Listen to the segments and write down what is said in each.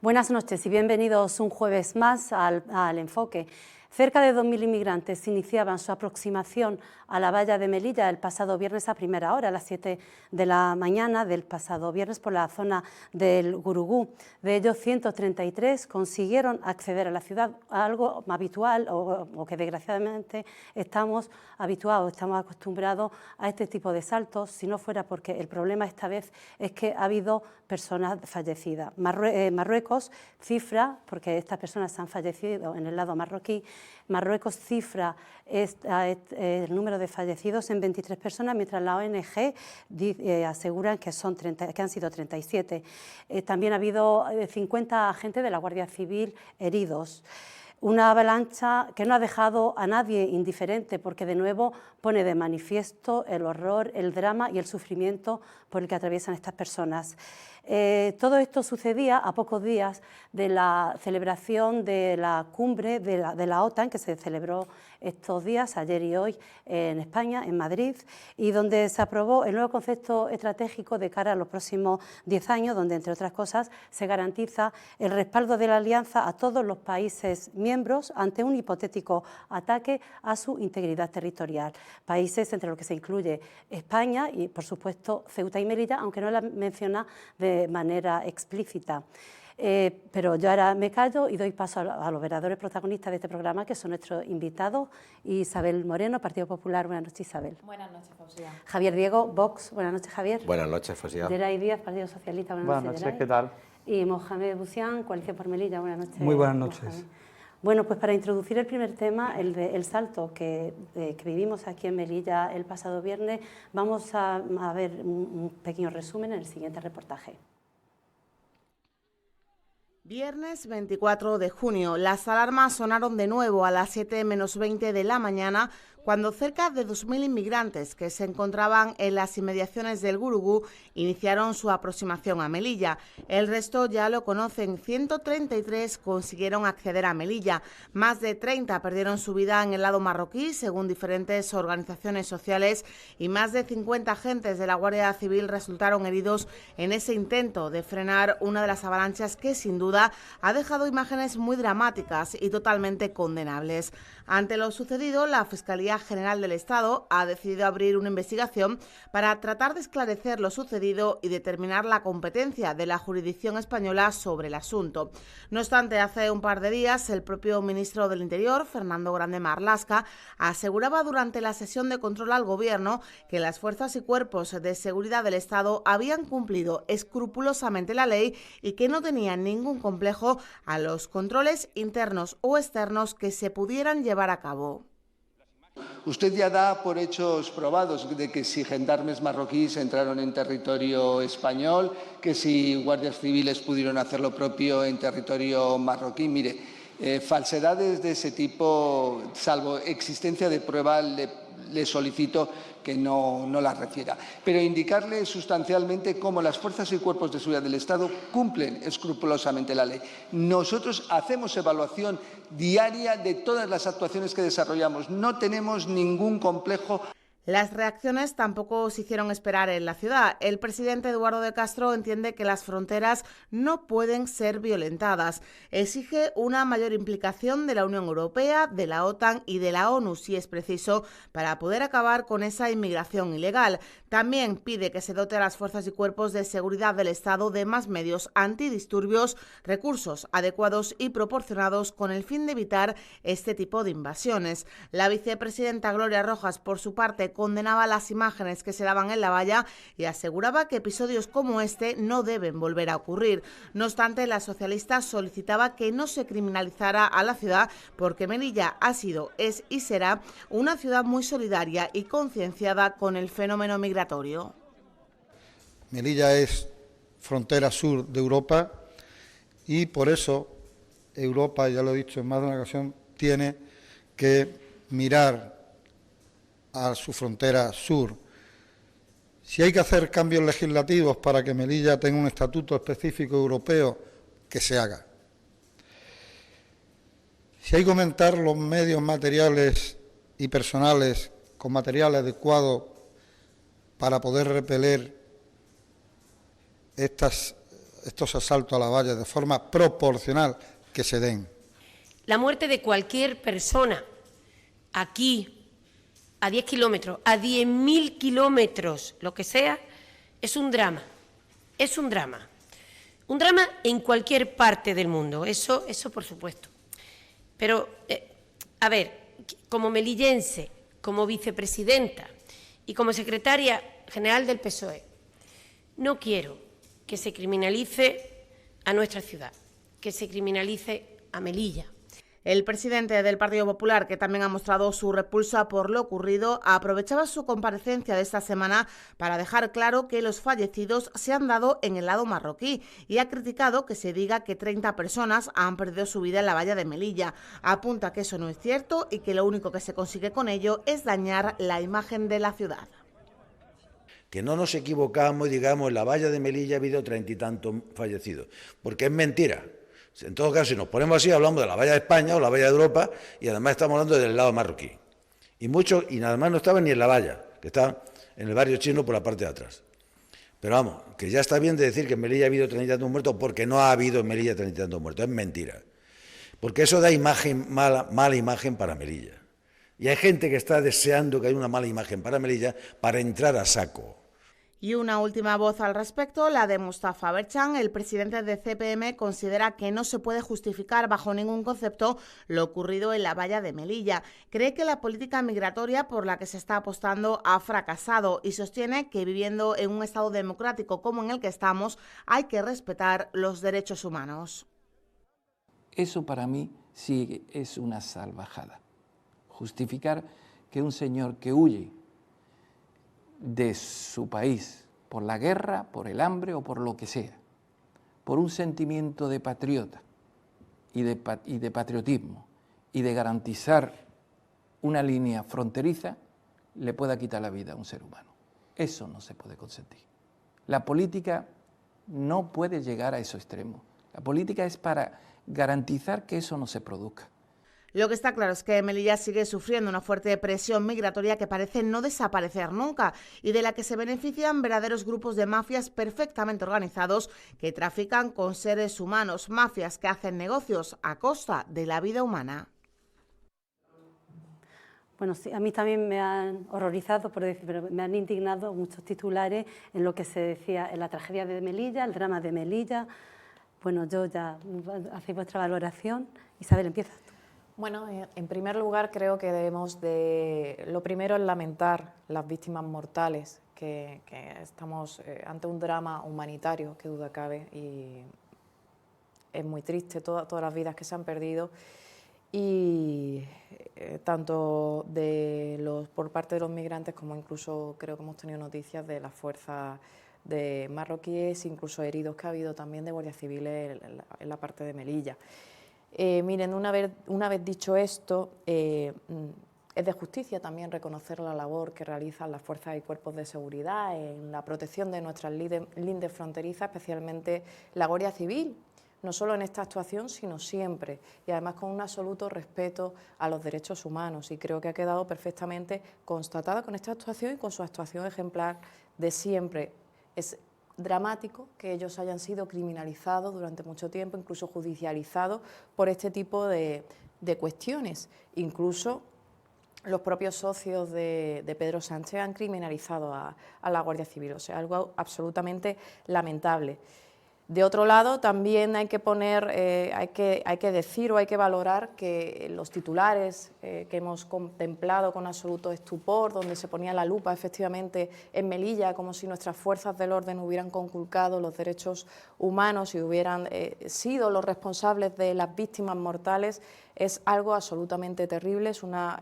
Buenas noches y bienvenidos un jueves más al Enfoque. Cerca de 2.000 inmigrantes iniciaban su aproximación a la valla de Melilla el pasado viernes a primera hora, a las 7 de la mañana del pasado viernes por la zona del Gurugú. De ellos, 133 consiguieron acceder a la ciudad, algo habitual o que desgraciadamente estamos acostumbrados a este tipo de saltos, si no fuera porque el problema esta vez es que ha habido personas fallecidas. Marruecos cifra, porque estas personas han fallecido en el lado marroquí, Marruecos cifra el número de fallecidos en 23 personas, mientras la ONG aseguran que han sido 37. También ha habido 50 agentes de la Guardia Civil heridos. Una avalancha que no ha dejado a nadie indiferente, porque de nuevo pone de manifiesto el horror, el drama y el sufrimiento por el que atraviesan estas personas. Todo esto sucedía a pocos días de la celebración de la cumbre de la OTAN, que se celebró estos días, ayer y hoy, en España, en Madrid, y donde se aprobó el nuevo concepto estratégico de cara a los próximos 10 años, donde, entre otras cosas, se garantiza el respaldo de la alianza a todos los países miembros ante un hipotético ataque a su integridad territorial. Países entre los que se incluye España y, por supuesto, Ceuta y Melilla, aunque no la menciona de manera explícita. Pero yo ahora me callo y doy paso a los verdaderos protagonistas de este programa, que son nuestros invitados. Isabel Moreno, Partido Popular. Buenas noches, Isabel. Buenas noches, Fausia. Javier Diego, Vox. Buenas noches, Javier. Buenas noches, Fausia. Geray Díaz, Partido Socialista. Buenas noches, ¿qué tal? Y Mohamed Bucián, Coalición por Melilla. Buenas noches. Muy buenas noches. Mohamed. Bueno, pues para introducir el primer tema, el salto que vivimos aquí en Melilla el pasado viernes, vamos a ver un pequeño resumen en el siguiente reportaje. Viernes 24 de junio, las alarmas sonaron de nuevo a las 7 menos 20 de la mañana, cuando cerca de 2.000 inmigrantes que se encontraban en las inmediaciones del Gurugú iniciaron su aproximación a Melilla. El resto ya lo conocen, 133 consiguieron acceder a Melilla, más de 30 perdieron su vida en el lado marroquí, según diferentes organizaciones sociales, y más de 50 agentes de la Guardia Civil resultaron heridos en ese intento de frenar una de las avalanchas que sin duda ha dejado imágenes muy dramáticas y totalmente condenables. Ante lo sucedido, la Fiscalía General del Estado ha decidido abrir una investigación para tratar de esclarecer lo sucedido y determinar la competencia de la jurisdicción española sobre el asunto. No obstante, hace un par de días, el propio ministro del Interior, Fernando Grande Marlaska, aseguraba durante la sesión de control al Gobierno que las fuerzas y cuerpos de seguridad del Estado habían cumplido escrupulosamente la ley y que no tenían ningún complejo a los controles internos o externos que se pudieran llevar a cabo. Usted ya da por hechos probados de que si gendarmes marroquíes entraron en territorio español, que si guardias civiles pudieron hacer lo propio en territorio marroquí. Mire, falsedades de ese tipo, salvo existencia de prueba, le solicito que no las refiera. Pero indicarle sustancialmente cómo las fuerzas y cuerpos de seguridad del Estado cumplen escrupulosamente la ley. Nosotros hacemos evaluación diaria de todas las actuaciones que desarrollamos. No tenemos ningún complejo. Las reacciones tampoco se hicieron esperar en la ciudad. El presidente Eduardo de Castro entiende que las fronteras no pueden ser violentadas. Exige una mayor implicación de la Unión Europea, de la OTAN y de la ONU, si es preciso, para poder acabar con esa inmigración ilegal. También pide que se dote a las fuerzas y cuerpos de seguridad del Estado de más medios antidisturbios, recursos adecuados y proporcionados con el fin de evitar este tipo de invasiones. La vicepresidenta Gloria Rojas, por su parte, condenaba las imágenes que se daban en la valla y aseguraba que episodios como este no deben volver a ocurrir. No obstante, la socialista solicitaba que no se criminalizara a la ciudad porque Melilla ha sido, es y será una ciudad muy solidaria y concienciada con el fenómeno migratorio. Melilla es frontera sur de Europa y por eso Europa, ya lo he dicho en más de una ocasión, tiene que mirar a su frontera sur. Si hay que hacer cambios legislativos para que Melilla tenga un estatuto específico europeo, que se haga. Si hay que aumentar los medios materiales y personales con material adecuado para poder repeler estas estos asaltos a la valla de forma proporcional que se den. La muerte de cualquier persona aquí, a 10 kilómetros, a 10.000 kilómetros, lo que sea, es un drama. Es un drama. Un drama en cualquier parte del mundo, eso por supuesto. Pero, a ver, como melillense, como vicepresidenta y como secretaria general del PSOE, no quiero que se criminalice a nuestra ciudad, que se criminalice a Melilla. El presidente del Partido Popular, que también ha mostrado su repulsa por lo ocurrido, aprovechaba su comparecencia de esta semana para dejar claro que los fallecidos se han dado en el lado marroquí y ha criticado que se diga que 30 personas han perdido su vida en la valla de Melilla. Apunta que eso no es cierto y que lo único que se consigue con ello es dañar la imagen de la ciudad. Que no nos equivocamos y digamos en la valla de Melilla ha habido 30 y tantos fallecidos, porque es mentira. En todo caso, si nos ponemos así, hablamos de la valla de España o la valla de Europa y además estamos hablando del lado marroquí. Y muchos, y nada más no estaban ni en la valla, que está en el barrio chino por la parte de atrás. Pero vamos, que ya está bien de decir que en Melilla ha habido 30 y tantos muertos, porque no ha habido en Melilla 30 y tantos muertos, es mentira. Porque eso da imagen, mala imagen para Melilla. Y hay gente que está deseando que haya una mala imagen para Melilla para entrar a saco. Y una última voz al respecto, la de Mustafa Berchan. El presidente de CPM considera que no se puede justificar bajo ningún concepto lo ocurrido en la valla de Melilla. Cree que la política migratoria por la que se está apostando ha fracasado y sostiene que viviendo en un Estado democrático como en el que estamos hay que respetar los derechos humanos. Eso para mí sí es una salvajada. Justificar que un señor que huye de su país, por la guerra, por el hambre o por lo que sea, por un sentimiento de patriota y de patriotismo y de garantizar una línea fronteriza, le pueda quitar la vida a un ser humano. Eso no se puede consentir. La política no puede llegar a esos extremos. La política es para garantizar que eso no se produzca. Lo que está claro es que Melilla sigue sufriendo una fuerte presión migratoria que parece no desaparecer nunca y de la que se benefician verdaderos grupos de mafias perfectamente organizados que trafican con seres humanos, mafias que hacen negocios a costa de la vida humana. Bueno, sí, a mí también me han horrorizado, por decir, pero me han indignado muchos titulares en lo que se decía en la tragedia de Melilla, el drama de Melilla. Bueno, yo ya hacéis vuestra valoración. Isabel, empieza tú. Bueno, en primer lugar creo que debemos de... Lo primero es lamentar las víctimas mortales, que estamos ante un drama humanitario, que duda cabe, y es muy triste todas las vidas que se han perdido, y tanto por parte de los migrantes como incluso creo que hemos tenido noticias de las fuerzas de marroquíes, incluso heridos que ha habido también de guardias civiles en la parte de Melilla. Miren, una vez dicho esto, es de justicia también reconocer la labor que realizan las fuerzas y cuerpos de seguridad en la protección de nuestras lindes fronterizas, especialmente la Guardia Civil, no solo en esta actuación, sino siempre, y además con un absoluto respeto a los derechos humanos, y creo que ha quedado perfectamente constatada con esta actuación y con su actuación ejemplar de siempre. Es dramático que ellos hayan sido criminalizados durante mucho tiempo, incluso judicializados por este tipo de cuestiones. Incluso los propios socios de Pedro Sánchez han criminalizado a la Guardia Civil, o sea, algo absolutamente lamentable. De otro lado, también hay que poner, hay que decir o hay que valorar que los titulares que hemos contemplado con absoluto estupor, donde se ponía la lupa efectivamente en Melilla, como si nuestras fuerzas del orden hubieran conculcado los derechos humanos y hubieran sido los responsables de las víctimas mortales, es algo absolutamente terrible, es una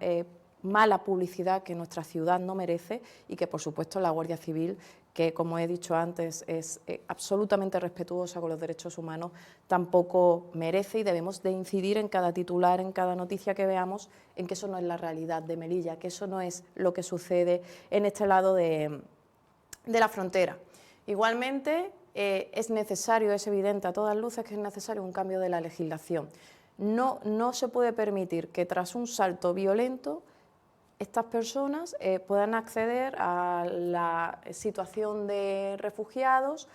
mala publicidad que nuestra ciudad no merece y que, por supuesto, la Guardia Civil, que, como he dicho antes, es absolutamente respetuosa con los derechos humanos, tampoco merece, y debemos de incidir en cada titular, en cada noticia que veamos, en que eso no es la realidad de Melilla, que eso no es lo que sucede en este lado de la frontera. Igualmente, es necesario, es evidente a todas luces que es necesario un cambio de la legislación. No se puede permitir que tras un salto violento estas personas puedan acceder a la situación de refugiados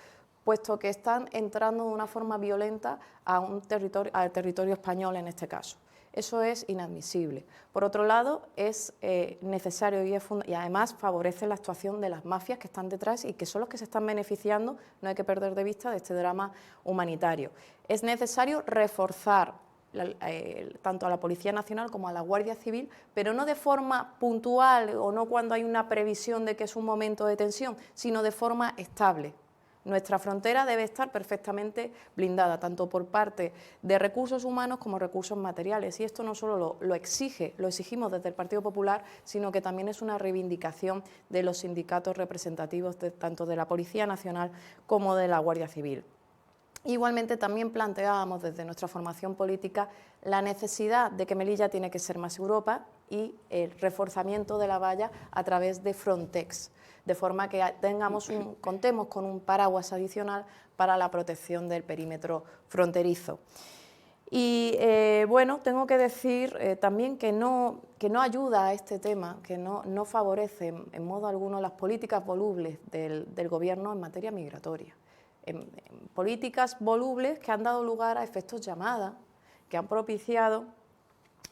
puesto que están entrando de una forma violenta al territorio español en este caso. Eso es inadmisible. Por otro lado, es necesario y además favorece la actuación de las mafias que están detrás y que son los que se están beneficiando, no hay que perder de vista, de este drama humanitario. Es necesario reforzar tanto a la Policía Nacional como a la Guardia Civil, pero no de forma puntual o no cuando hay una previsión de que es un momento de tensión, sino de forma estable. Nuestra frontera debe estar perfectamente blindada, tanto por parte de recursos humanos como recursos materiales. Y esto no solo lo exigimos desde el Partido Popular, sino que también es una reivindicación de los sindicatos representativos tanto de la Policía Nacional como de la Guardia Civil. Igualmente también planteábamos desde nuestra formación política la necesidad de que Melilla tiene que ser más Europa y el reforzamiento de la valla a través de Frontex, de forma que contemos con un paraguas adicional para la protección del perímetro fronterizo. Y bueno, tengo que decir también que no ayuda a este tema, que no favorece en modo alguno las políticas volubles del Gobierno en materia migratoria. En políticas volubles que han dado lugar a efectos llamada, que han propiciado,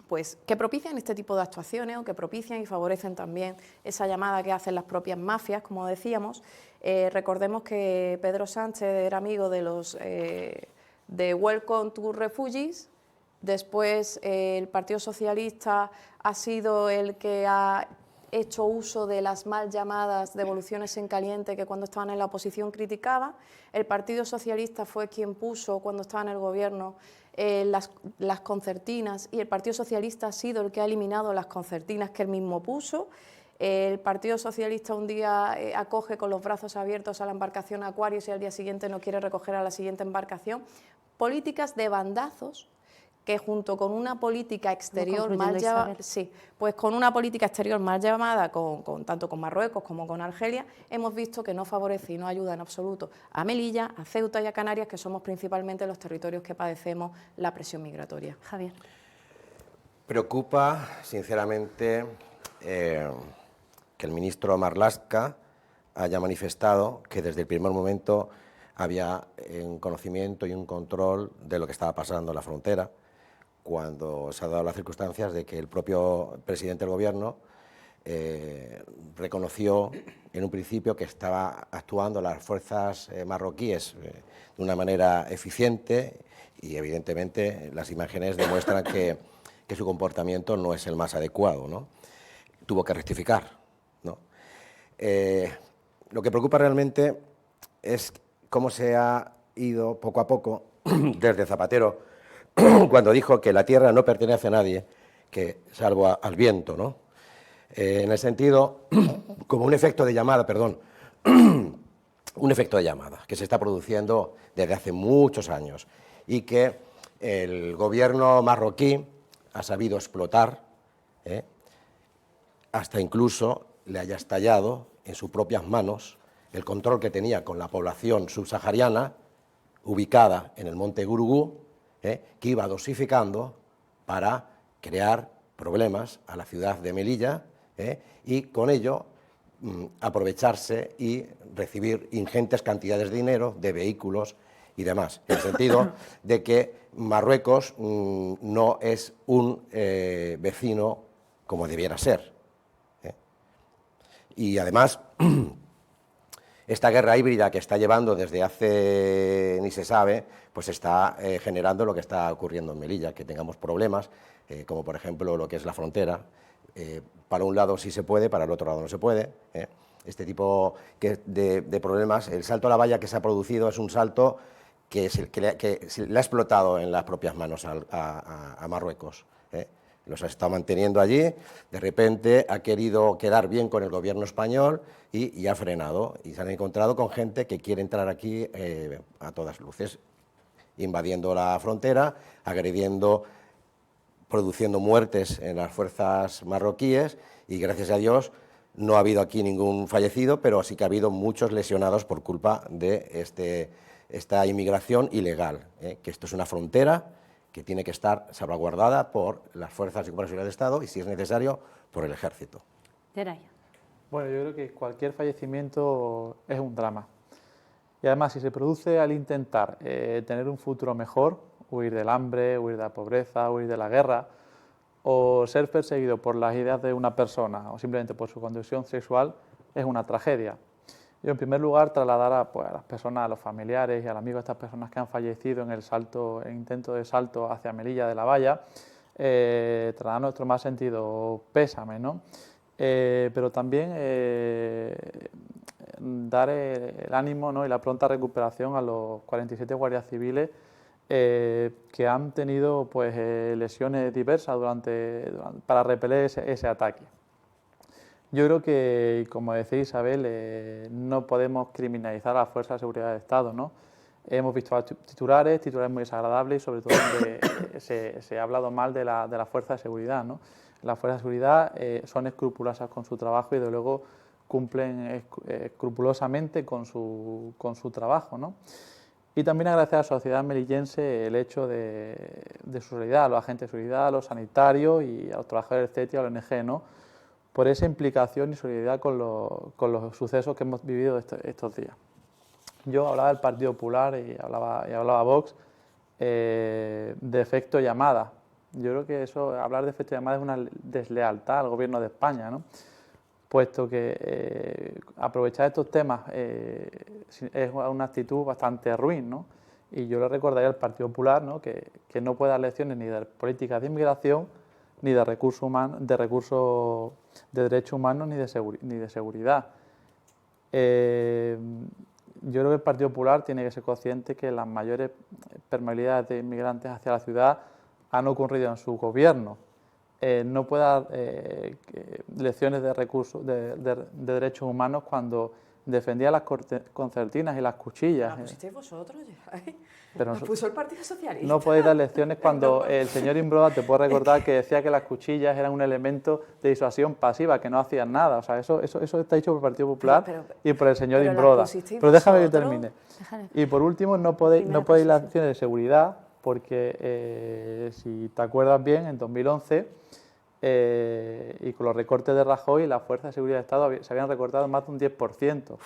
pues que propician este tipo de actuaciones o que propician y favorecen también esa llamada que hacen las propias mafias, como decíamos. Recordemos que Pedro Sánchez era amigo de los de Welcome to Refugees, después el Partido Socialista ha sido el que ha hecho uso de las mal llamadas devoluciones en caliente que cuando estaban en la oposición criticaba. El Partido Socialista fue quien puso, cuando estaba en el Gobierno, las concertinas, y el Partido Socialista ha sido el que ha eliminado las concertinas que él mismo puso. El Partido Socialista un día acoge con los brazos abiertos a la embarcación Aquarius y al día siguiente no quiere recoger a la siguiente embarcación. Políticas de bandazos que junto con una política exterior mal llevada, con una política exterior mal llamada tanto con Marruecos como con Argelia, hemos visto que no favorece y no ayuda en absoluto a Melilla, a Ceuta y a Canarias, que somos principalmente los territorios que padecemos la presión migratoria. Javier. Preocupa, sinceramente, que el ministro Marlaska haya manifestado que desde el primer momento había un conocimiento y un control de lo que estaba pasando en la frontera, cuando se han dado las circunstancias de que el propio presidente del Gobierno reconoció en un principio que estaba actuando las fuerzas marroquíes de una manera eficiente y evidentemente las imágenes demuestran que su comportamiento no es el más adecuado, ¿no? Tuvo que rectificar, ¿no? Lo que preocupa realmente es cómo se ha ido poco a poco desde Zapatero, cuando dijo que la tierra no pertenece a nadie, que salvo al viento, ¿no? En el sentido, como un efecto de llamada, un efecto de llamada que se está produciendo desde hace muchos años y que el gobierno marroquí ha sabido explotar, hasta incluso le haya estallado en sus propias manos el control que tenía con la población subsahariana ubicada en el monte Gurugú, que iba dosificando para crear problemas a la ciudad de Melilla y con ello aprovecharse y recibir ingentes cantidades de dinero, de vehículos y demás, en el sentido de que Marruecos no es un vecino como debiera ser. Y además, esta guerra híbrida que está llevando desde hace ni se sabe, pues está generando lo que está ocurriendo en Melilla, que tengamos problemas, como por ejemplo lo que es la frontera. Para un lado sí se puede, para el otro lado no se puede. Este tipo de problemas, el salto a la valla que se ha producido es un salto que le ha explotado en las propias manos a Marruecos. Los ha estado manteniendo allí, de repente ha querido quedar bien con el gobierno español y ha frenado. Y se han encontrado con gente que quiere entrar aquí a todas luces, invadiendo la frontera, agrediendo, produciendo muertes en las fuerzas marroquíes y gracias a Dios no ha habido aquí ningún fallecido, pero sí que ha habido muchos lesionados por culpa de esta inmigración ilegal, que esto es una frontera que tiene que estar salvaguardada por las fuerzas y cuerpos de seguridad del Estado y, si es necesario, por el Ejército. Yeraya. Bueno, yo creo que cualquier fallecimiento es un drama. Y además, si se produce al intentar tener un futuro mejor, huir del hambre, huir de la pobreza, huir de la guerra, o ser perseguido por las ideas de una persona o simplemente por su condición sexual, es una tragedia. Yo, en primer lugar, trasladar a las personas, a los familiares y a los amigos de estas personas que han fallecido en el intento de salto hacia Melilla de la Valla, trasladar nuestro más sentido pésame, ¿no? Pero también dar el ánimo, ¿no?, y la pronta recuperación a los 47 guardias civiles que han tenido pues, lesiones diversas para repeler ese ataque. Yo creo que, como decía Isabel, no podemos criminalizar a las fuerzas de seguridad del Estado, ¿no? Hemos visto titulares muy desagradables y sobre todo donde se ha hablado mal de la fuerza de seguridad, ¿no? Las fuerzas de seguridad son escrupulosas con su trabajo y de luego cumplen escrupulosamente con su trabajo, ¿no? Y también agradecer a la sociedad melillense el hecho de su solidaridad, a los agentes de seguridad, a los sanitarios y a los trabajadores del CETI, a la ONG, ¿no?, por esa implicación y solidaridad con los sucesos que hemos vivido estos días. Yo hablaba del Partido Popular y hablaba Vox de efecto llamada. Yo creo que hablar de efecto llamada es una deslealtad al Gobierno de España, ¿no?, puesto que aprovechar estos temas es una actitud bastante ruin, ¿no? Y yo le recordaría al Partido Popular, ¿no?, que no puede dar lecciones ni de políticas de inmigración, ni de recursos humanos, de derechos humanos, ni de seguridad. Yo creo que el Partido Popular tiene que ser consciente que las mayores permeabilidades de inmigrantes hacia la ciudad han ocurrido en su gobierno. No puede dar lecciones de derechos humanos cuando defendía las concertinas y las cuchillas. ¿La pusisteis vosotros? Pero ¿La puso el Partido Socialista? No podéis dar lecciones cuando el señor Imbroda, te puedo recordar, que decía que las cuchillas eran un elemento de disuasión pasiva, que no hacían nada. O sea, eso está dicho por el Partido Popular y por el señor Imbroda. Pero déjame que termine. Y por último, no podéis dar lecciones de seguridad, porque si te acuerdas bien, en 2011... y con los recortes de Rajoy, las fuerzas de seguridad del Estado se habían recortado más de un 10%.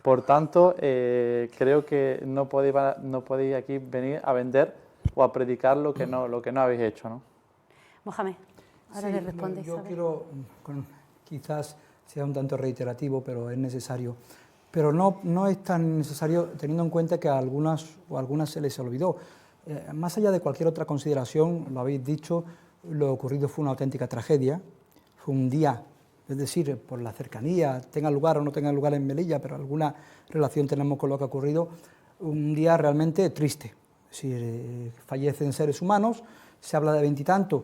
Por tanto, creo que no podéis aquí venir a vender o a predicar lo que no habéis hecho, ¿no? Mohamed, ahora le responde Yo Isabel. quiero, quizás sea un tanto reiterativo, pero es necesario. Pero no es tan necesario teniendo en cuenta que a algunas se les olvidó. Más allá de cualquier otra consideración, lo habéis dicho, lo ocurrido fue una auténtica tragedia, fue un día, es decir, por la cercanía, tenga lugar o no tenga lugar en Melilla, pero alguna relación tenemos con lo que ha ocurrido, un día realmente triste. Es decir, fallecen seres humanos, se habla de 20 y tantos,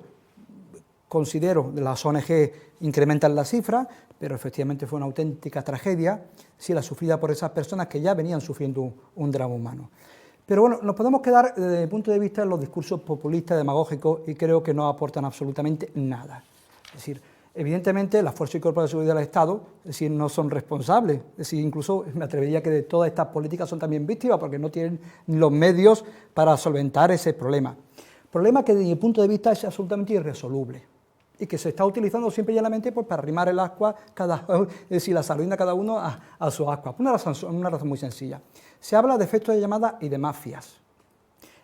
considero, de las ONG incrementan la cifra, pero efectivamente fue una auténtica tragedia, sí, la sufrida por esas personas que ya venían sufriendo un drama humano. Pero bueno, nos podemos quedar desde el punto de vista de los discursos populistas, demagógicos, y creo que no aportan absolutamente nada. Es decir, evidentemente las fuerzas y cuerpos de seguridad del Estado, es decir, no son responsables, es decir, incluso me atrevería que de todas estas políticas son también víctimas porque no tienen los medios para solventar ese problema. Problema que desde mi punto de vista es absolutamente irresoluble y que se está utilizando simple y llanamente pues, para arrimar el ascua, es decir, la sardina cada uno a su ascua. Una razón muy sencilla. Se habla de efectos de llamada y de mafias.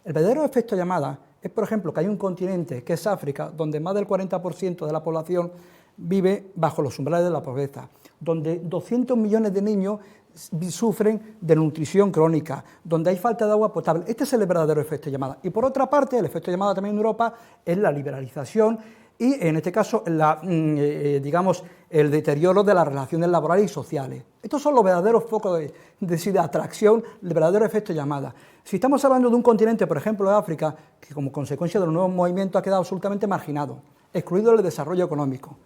El verdadero efecto de llamada es, por ejemplo, que hay un continente, que es África, donde más del 40% de la población vive bajo los umbrales de la pobreza, donde 200 millones de niños sufren de nutrición crónica, donde hay falta de agua potable. Este es el verdadero efecto de llamada. Y por otra parte, el efecto de llamada también en Europa es la liberalización y, en este caso, el deterioro de las relaciones laborales y sociales. Estos son los verdaderos focos de atracción, el verdadero efecto de llamada. Si estamos hablando de un continente, por ejemplo, de África, que como consecuencia de los nuevos movimientos ha quedado absolutamente marginado, excluido del desarrollo económico,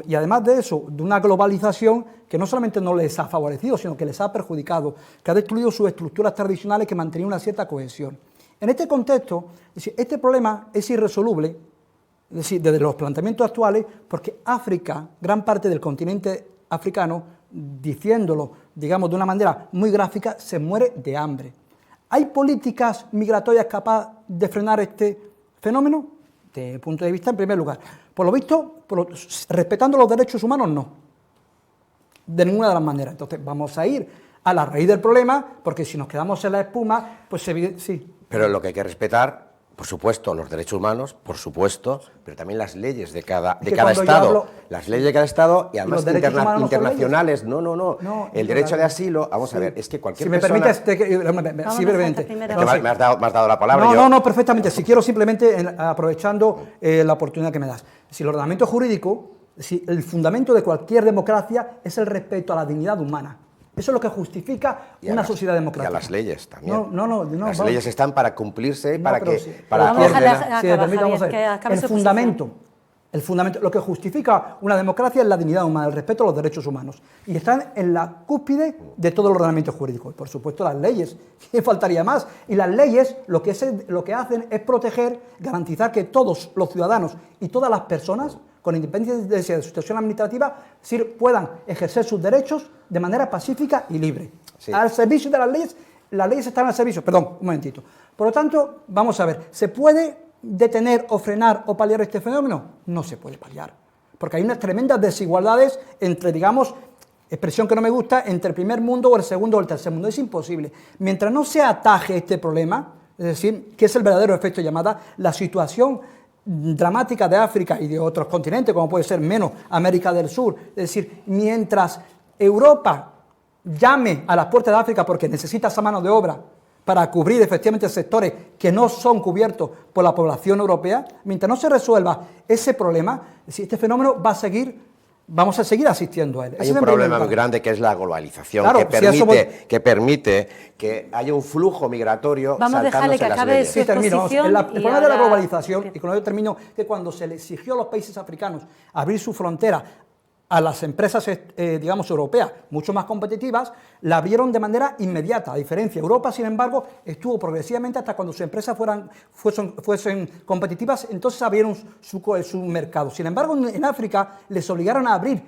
y además de eso, de una globalización que no solamente no les ha favorecido, sino que les ha perjudicado, que ha destruido sus estructuras tradicionales que mantenían una cierta cohesión. En este contexto, este problema es irresoluble, es decir, desde los planteamientos actuales, porque África, gran parte del continente africano, diciéndolo, digamos, de una manera muy gráfica, se muere de hambre. ¿Hay políticas migratorias capaces de frenar este fenómeno? Desde mi punto de vista, en primer lugar. Por lo visto, respetando los derechos humanos, no. De ninguna de las maneras. Entonces, vamos a ir a la raíz del problema, porque si nos quedamos en la espuma, pues sí. Pero lo que hay que respetar, por supuesto, los derechos humanos, por supuesto, pero también las leyes de cada Estado. Las leyes de cada Estado y además internacionales. No. El derecho de asilo, vamos a ver, es que cualquier persona... Si me permites, sí, brevemente. Me has dado la palabra. No, perfectamente. Si quiero simplemente, aprovechando la oportunidad que me das. Si el ordenamiento jurídico, si el fundamento de cualquier democracia es el respeto a la dignidad humana. Eso es lo que justifica una sociedad democrática. Y a las leyes también. Las leyes están para cumplirse, vamos a ver. El fundamento, lo que justifica una democracia es la dignidad humana, el respeto a los derechos humanos. Y están en la cúspide de todo el ordenamiento jurídico. Y por supuesto las leyes, ¿qué faltaría más? Y las leyes lo que hacen es proteger, garantizar que todos los ciudadanos y todas las personas, con independencia de su situación administrativa, puedan ejercer sus derechos de manera pacífica y libre. Sí. Al servicio de las leyes están al servicio. Perdón, un momentito. Por lo tanto, vamos a ver, ¿se puede detener o frenar o paliar este fenómeno? No se puede paliar, porque hay unas tremendas desigualdades entre, digamos, expresión que no me gusta, entre el primer mundo o el segundo o el tercer mundo. Es imposible. Mientras no se ataje este problema, es decir, que es el verdadero efecto llamada, la situación dramática de África y de otros continentes, como puede ser menos América del Sur, es decir, mientras Europa llame a las puertas de África porque necesita esa mano de obra para cubrir efectivamente sectores que no son cubiertos por la población europea, mientras no se resuelva ese problema, este fenómeno vamos a seguir asistiendo a él. Hay un problema muy grande que es la globalización, claro, que permite que haya un flujo migratorio. Vamos a dejarle que acabe su exposición. El problema de la globalización, y con ello termino, que cuando se le exigió a los países africanos abrir su frontera a las empresas, digamos, europeas, mucho más competitivas, la abrieron de manera inmediata. A diferencia, Europa, sin embargo, estuvo progresivamente hasta cuando sus empresas fuesen competitivas, entonces abrieron su mercado. Sin embargo, en África les obligaron a abrir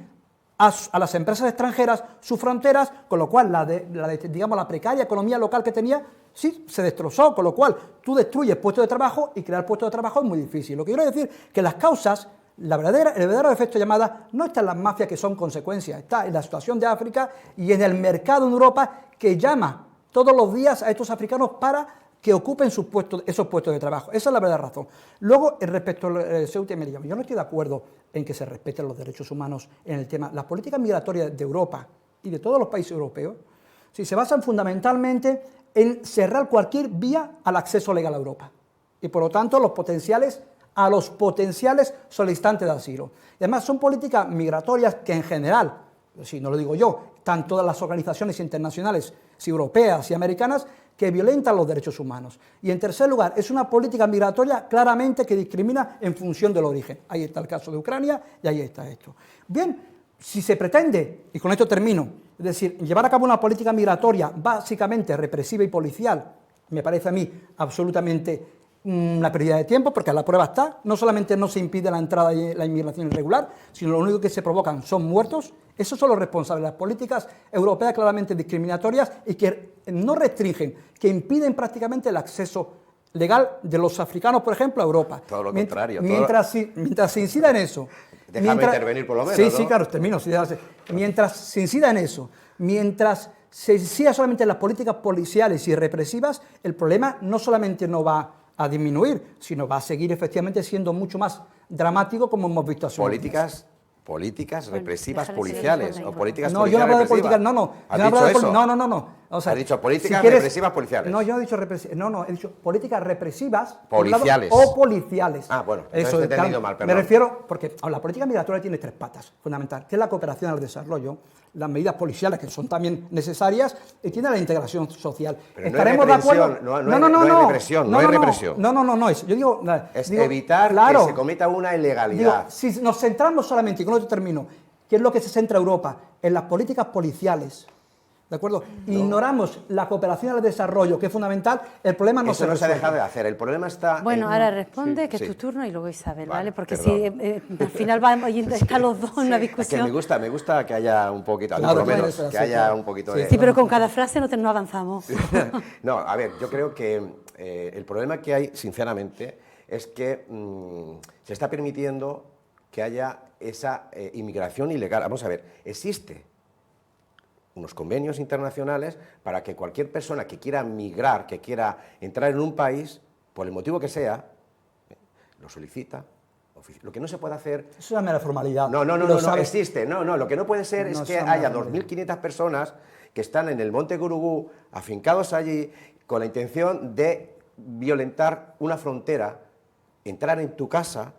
a las empresas extranjeras sus fronteras, con lo cual la precaria economía local que tenía, sí, se destrozó, con lo cual tú destruyes puestos de trabajo y crear puestos de trabajo es muy difícil. Lo que quiero decir es que las causas, el verdadero efecto llamada no está en las mafias que son consecuencias, está en la situación de África y en el mercado en Europa que llama todos los días a estos africanos para que ocupen esos puestos de trabajo. Esa es la verdadera razón. Luego, respecto al Ceuta y Melilla, yo no estoy de acuerdo en que se respeten los derechos humanos en el tema. Las políticas migratorias de Europa y de todos los países europeos se basan fundamentalmente en cerrar cualquier vía al acceso legal a Europa. Y por lo tanto, a los potenciales solicitantes de asilo. Y además son políticas migratorias que en general, si no lo digo yo, están todas las organizaciones internacionales, europeas y americanas, que violentan los derechos humanos. Y en tercer lugar, es una política migratoria claramente que discrimina en función del origen. Ahí está el caso de Ucrania y ahí está esto. Bien, si se pretende, y con esto termino, es decir, llevar a cabo una política migratoria básicamente represiva y policial, me parece a mí absolutamente una pérdida de tiempo, porque la prueba está, no solamente no se impide la entrada y la inmigración irregular, sino lo único que se provocan son muertos. Esos son los responsables de las políticas europeas claramente discriminatorias y que no restringen, que impiden prácticamente el acceso legal de los africanos, por ejemplo, a Europa. Todo lo contrario. Mientras se incida en eso... Déjame intervenir por lo menos, Sí, claro, termino. Mientras se incida en eso, mientras se incida solamente en las políticas policiales y represivas, el problema no solamente no va a disminuir, sino va a seguir efectivamente siendo mucho más dramático, como hemos visto hace políticas represivas policiales o políticas no, yo no hablo de políticas, no. ¿Has dicho eso? No. O sea, has dicho políticas represivas policiales. No, yo no he dicho represivas, he dicho políticas represivas policiales o policiales. Ah, bueno, eso he entendido mal, perdón. Me refiero, porque la política migratoria tiene tres patas fundamentales, que es la cooperación al desarrollo, las medidas policiales, que son también necesarias, y tiene la integración social. Pero ¿estaremos de acuerdo? No hay represión. No es. Yo digo... Es evitar que se cometa una ilegalidad. Digo, si nos centramos solamente, y con esto termino, ¿qué es lo que se centra Europa? En las políticas policiales. ¿De acuerdo? Ignoramos la cooperación al desarrollo, que es fundamental, el problema no se resuelve. Eso no se ha dejado de hacer, el problema está... Bueno, ahora responde, que es tu turno, y luego Isabel, ¿vale? Porque si al final están los dos en una discusión... Es que me gusta que haya un poquito, por lo menos, que haya un poquito de... Sí, pero con cada frase no avanzamos. No, a ver, yo creo que el problema que hay, sinceramente, es que se está permitiendo que haya esa inmigración ilegal. Vamos a ver, existe unos convenios internacionales para que cualquier persona que quiera migrar, que quiera entrar en un país, por el motivo que sea, lo solicita. Lo que no se puede hacer... Eso es una mera formalidad. No, existe. No, lo que no puede ser es que haya 2.500 personas que están en el Monte Gurugú, afincados allí, con la intención de violentar una frontera, entrar en tu casa,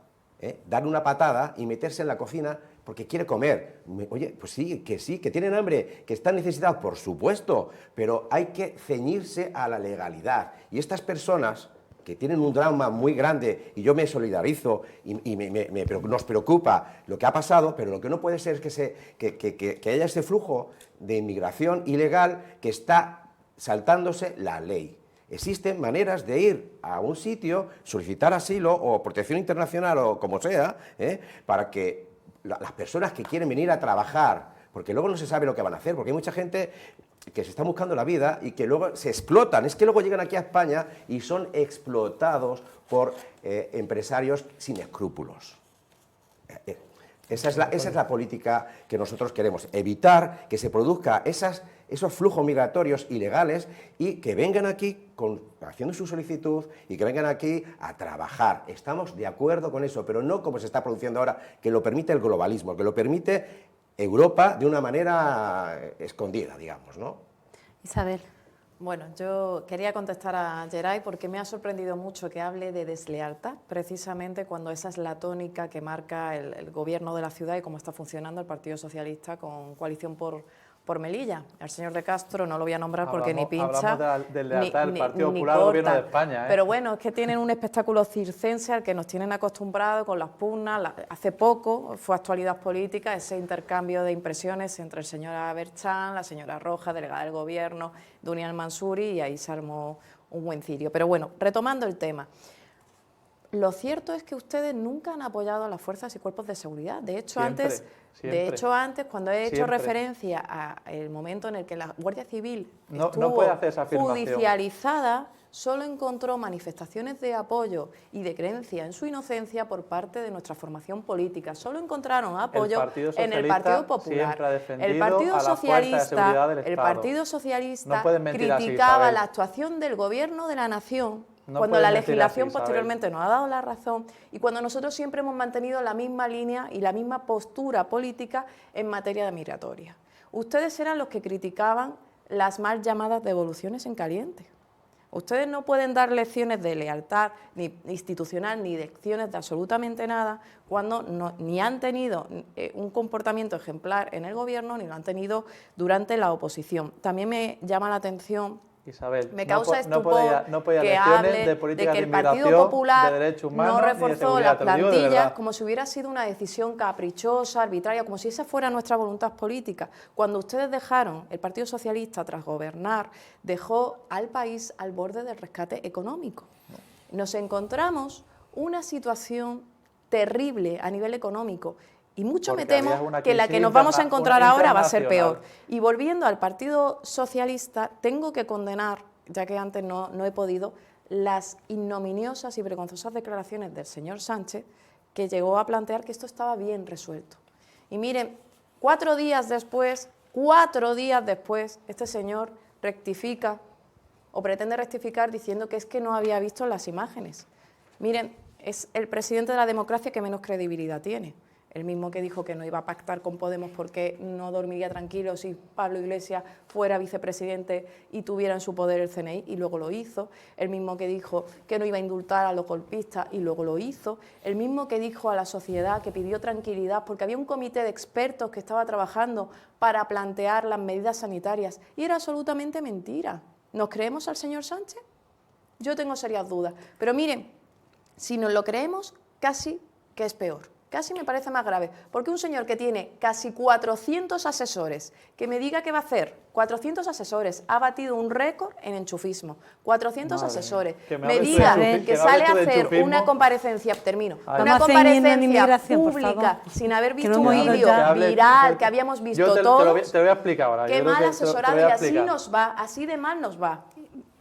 darle una patada y meterse en la cocina porque quiere comer. Oye, pues sí, que tienen hambre, que están necesitados, por supuesto, pero hay que ceñirse a la legalidad. Y estas personas que tienen un drama muy grande, y yo me solidarizo, y nos preocupa lo que ha pasado, pero lo que no puede ser es que haya ese flujo de inmigración ilegal que está saltándose la ley. Existen maneras de ir a un sitio, solicitar asilo o protección internacional o como sea, para que las personas que quieren venir a trabajar, porque luego no se sabe lo que van a hacer, porque hay mucha gente que se está buscando la vida y que luego se explotan, es que luego llegan aquí a España y son explotados por empresarios sin escrúpulos. Esa es la política que nosotros queremos, evitar que se produzcan esos flujos migratorios ilegales y que vengan aquí haciendo su solicitud y que vengan aquí a trabajar. Estamos de acuerdo con eso, pero no como se está produciendo ahora, que lo permite el globalismo, que lo permite Europa de una manera escondida, digamos, ¿no? Isabel. Bueno, yo quería contestar a Geray porque me ha sorprendido mucho que hable de deslealtad, precisamente cuando esa es la tónica que marca el gobierno de la ciudad y cómo está funcionando el Partido Socialista con Coalición por Melilla. Al señor de Castro no lo voy a nombrar porque ni pincha, hablamos de lealtad del Partido ni Popular al Gobierno de corta. España. Pero bueno, es que tienen un espectáculo circense al que nos tienen acostumbrados con las pugnas. Hace poco fue actualidad política ese intercambio de impresiones entre el señor Aberchán, la señora Roja, delegada del Gobierno, Dunian Mansuri, y ahí se armó un buen cirio. Pero bueno, retomando el tema. Lo cierto es que ustedes nunca han apoyado a las fuerzas y cuerpos de seguridad. De hecho, antes, cuando he hecho referencia al momento en el que la Guardia Civil estuvo judicializada, solo encontró manifestaciones de apoyo y de creencia en su inocencia por parte de nuestra formación política. Solo encontraron apoyo en el Partido Popular. El Partido Socialista criticaba la actuación del Gobierno de la Nación cuando la legislación posteriormente nos ha dado la razón y cuando nosotros siempre hemos mantenido la misma línea y la misma postura política en materia de migratoria. Ustedes eran los que criticaban las mal llamadas devoluciones en caliente. Ustedes no pueden dar lecciones de lealtad ni institucional ni lecciones de absolutamente nada cuando ni han tenido un comportamiento ejemplar en el Gobierno ni lo han tenido durante la oposición. También me llama la atención, Isabel, me causa estupor que hable de que el Partido Popular no reforzó las plantillas como si hubiera sido una decisión caprichosa, arbitraria, como si esa fuera nuestra voluntad política. Cuando ustedes dejaron, el Partido Socialista, tras gobernar, dejó al país al borde del rescate económico. Nos encontramos una situación terrible a nivel económico. Y mucho me temo que la que nos vamos a encontrar ahora va a ser peor. Y volviendo al Partido Socialista, tengo que condenar, ya que antes no he podido, las ignominiosas y vergonzosas declaraciones del señor Sánchez, que llegó a plantear que esto estaba bien resuelto. Y miren, 4 días después, este señor rectifica o pretende rectificar diciendo que es que no había visto las imágenes. Miren, es el presidente de la democracia que menos credibilidad tiene. El mismo que dijo que no iba a pactar con Podemos porque no dormiría tranquilo si Pablo Iglesias fuera vicepresidente y tuviera en su poder el CNI, y luego lo hizo. El mismo que dijo que no iba a indultar a los golpistas, y luego lo hizo. El mismo que dijo a la sociedad que pidió tranquilidad porque había un comité de expertos que estaba trabajando para plantear las medidas sanitarias, y era absolutamente mentira. ¿Nos creemos al señor Sánchez? Yo tengo serias dudas. Pero miren, si nos lo creemos, casi que es peor. Casi me parece más grave, porque un señor que tiene casi 400 asesores, que me diga qué va a hacer, 400 asesores, ha batido un récord en enchufismo, 400 asesores, me diga que sale a hacer una comparecencia, una comparecencia pública sin haber visto un vídeo viral que habíamos visto todos, te lo voy a explicar ahora. Qué mal asesorado, y así nos va, así de mal nos va.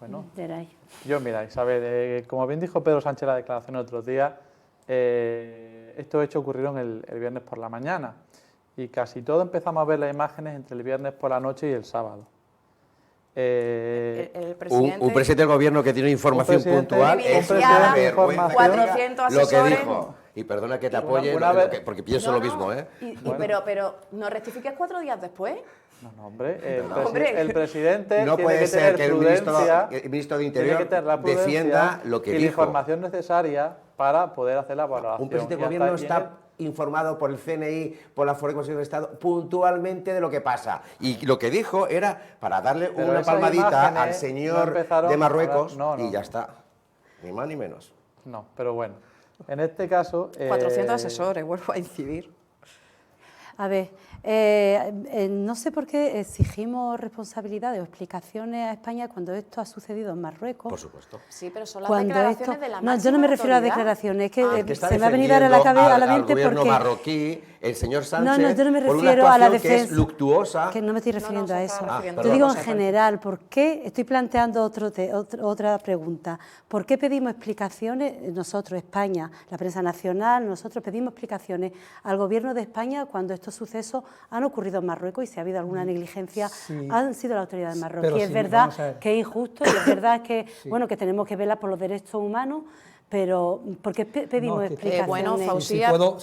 Bueno, yo mira, Isabel, como bien dijo Pedro Sánchez en la declaración el otro día, estos hechos ocurrieron el viernes por la mañana Y casi todo empezamos a ver las imágenes entre el viernes por la noche y el sábado. El presidente, un presidente del gobierno que tiene información puntual es una vergüenza 400 lo que asesores. dijo. Y perdona que te apoye, porque pienso lo mismo, ¿eh? Pero no rectifiques 4 días después. No, hombre, hombre. el presidente no tiene puede que ser tener que prudencia, el ministro de tiene Interior que tener la prudencia defienda lo que y la dijo. información necesaria para poder hacer la valoración. Un presidente Y de gobierno hasta está informado por el CNI, por la Fuerza de Consejo de Estado, puntualmente de lo que pasa. Y lo que dijo era para darle Pero una esas palmadita imágenes al no señor empezaron de Marruecos no. y ya está. Ni más ni menos. No, pero bueno, en este caso... 400 asesores, vuelvo a incidir. A ver, no sé por qué exigimos responsabilidades o explicaciones a España cuando esto ha sucedido en Marruecos. Por supuesto. Sí, pero son las Cuando declaraciones esto, de la no, yo no máxima me refiero a autoridad. declaraciones, es que, Que está se me ha venido ahora a la mente al gobierno porque... marroquí, el señor Sánchez, No, yo no me por una refiero a la actuación que es defensa. luctuosa. Que no me estoy refiriendo a se eso. está refiriendo Yo a digo en otra cosa. general, ¿por qué? Estoy planteando otra pregunta. ¿Por qué pedimos explicaciones, nosotros, España, la prensa nacional, nosotros pedimos explicaciones al gobierno de España cuando estos sucesos han ocurrido en Marruecos y si ha habido alguna negligencia, Sí. han sido las autoridades marroquíes? Pero Es sí, verdad vamos a ver. que es injusto y es verdad que, bueno, que tenemos que velar por los derechos humanos, pero ¿por qué pedimos No, que- explicaciones? bueno, Si Faustía- puedo,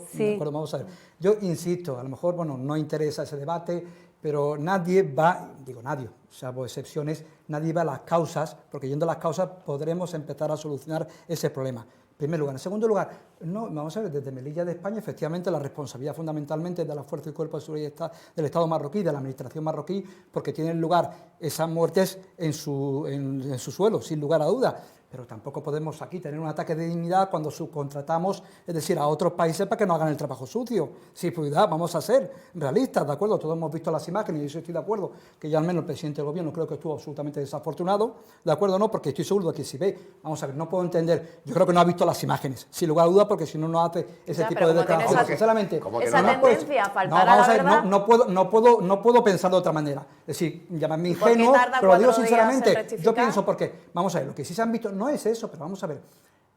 Sí. de acuerdo, vamos a ver. Yo insisto, a lo mejor, bueno, no interesa ese debate, pero nadie va, digo nadie, salvo excepciones, nadie va a las causas, porque yendo a las causas podremos empezar a solucionar ese problema. En primer lugar. En segundo lugar, no, vamos a ver, desde Melilla de España, efectivamente, la responsabilidad fundamentalmente de la Fuerza y Cuerpo de Seguridad del Estado marroquí, de la Administración marroquí, porque tienen lugar esas muertes en su suelo, sin lugar a dudas. Pero tampoco podemos aquí tener un ataque de dignidad cuando subcontratamos, es decir, a otros países para que no hagan el trabajo sucio. Sí, cuidado, vamos a ser realistas, ¿de acuerdo? Todos hemos visto las imágenes y yo estoy de acuerdo que ya al menos el presidente del gobierno creo que estuvo absolutamente desafortunado, ¿de acuerdo? No, porque estoy seguro de que si ve, vamos a ver, no puedo entender, yo creo que no ha visto las imágenes, sin lugar a dudas, porque si no, no hace ese Ya, tipo pero de como tiene declaraciones. esa- Sinceramente, ¿Cómo que esa no? tendencia a faltar a la vamos a ver, verdad. no puedo pensar de otra manera. Es decir, llamarme ¿Por qué ingenuo, tarda pero lo digo 4 días en sinceramente. Yo rectificar? pienso porque, vamos a ver, lo que sí se han visto no es eso, pero vamos a ver.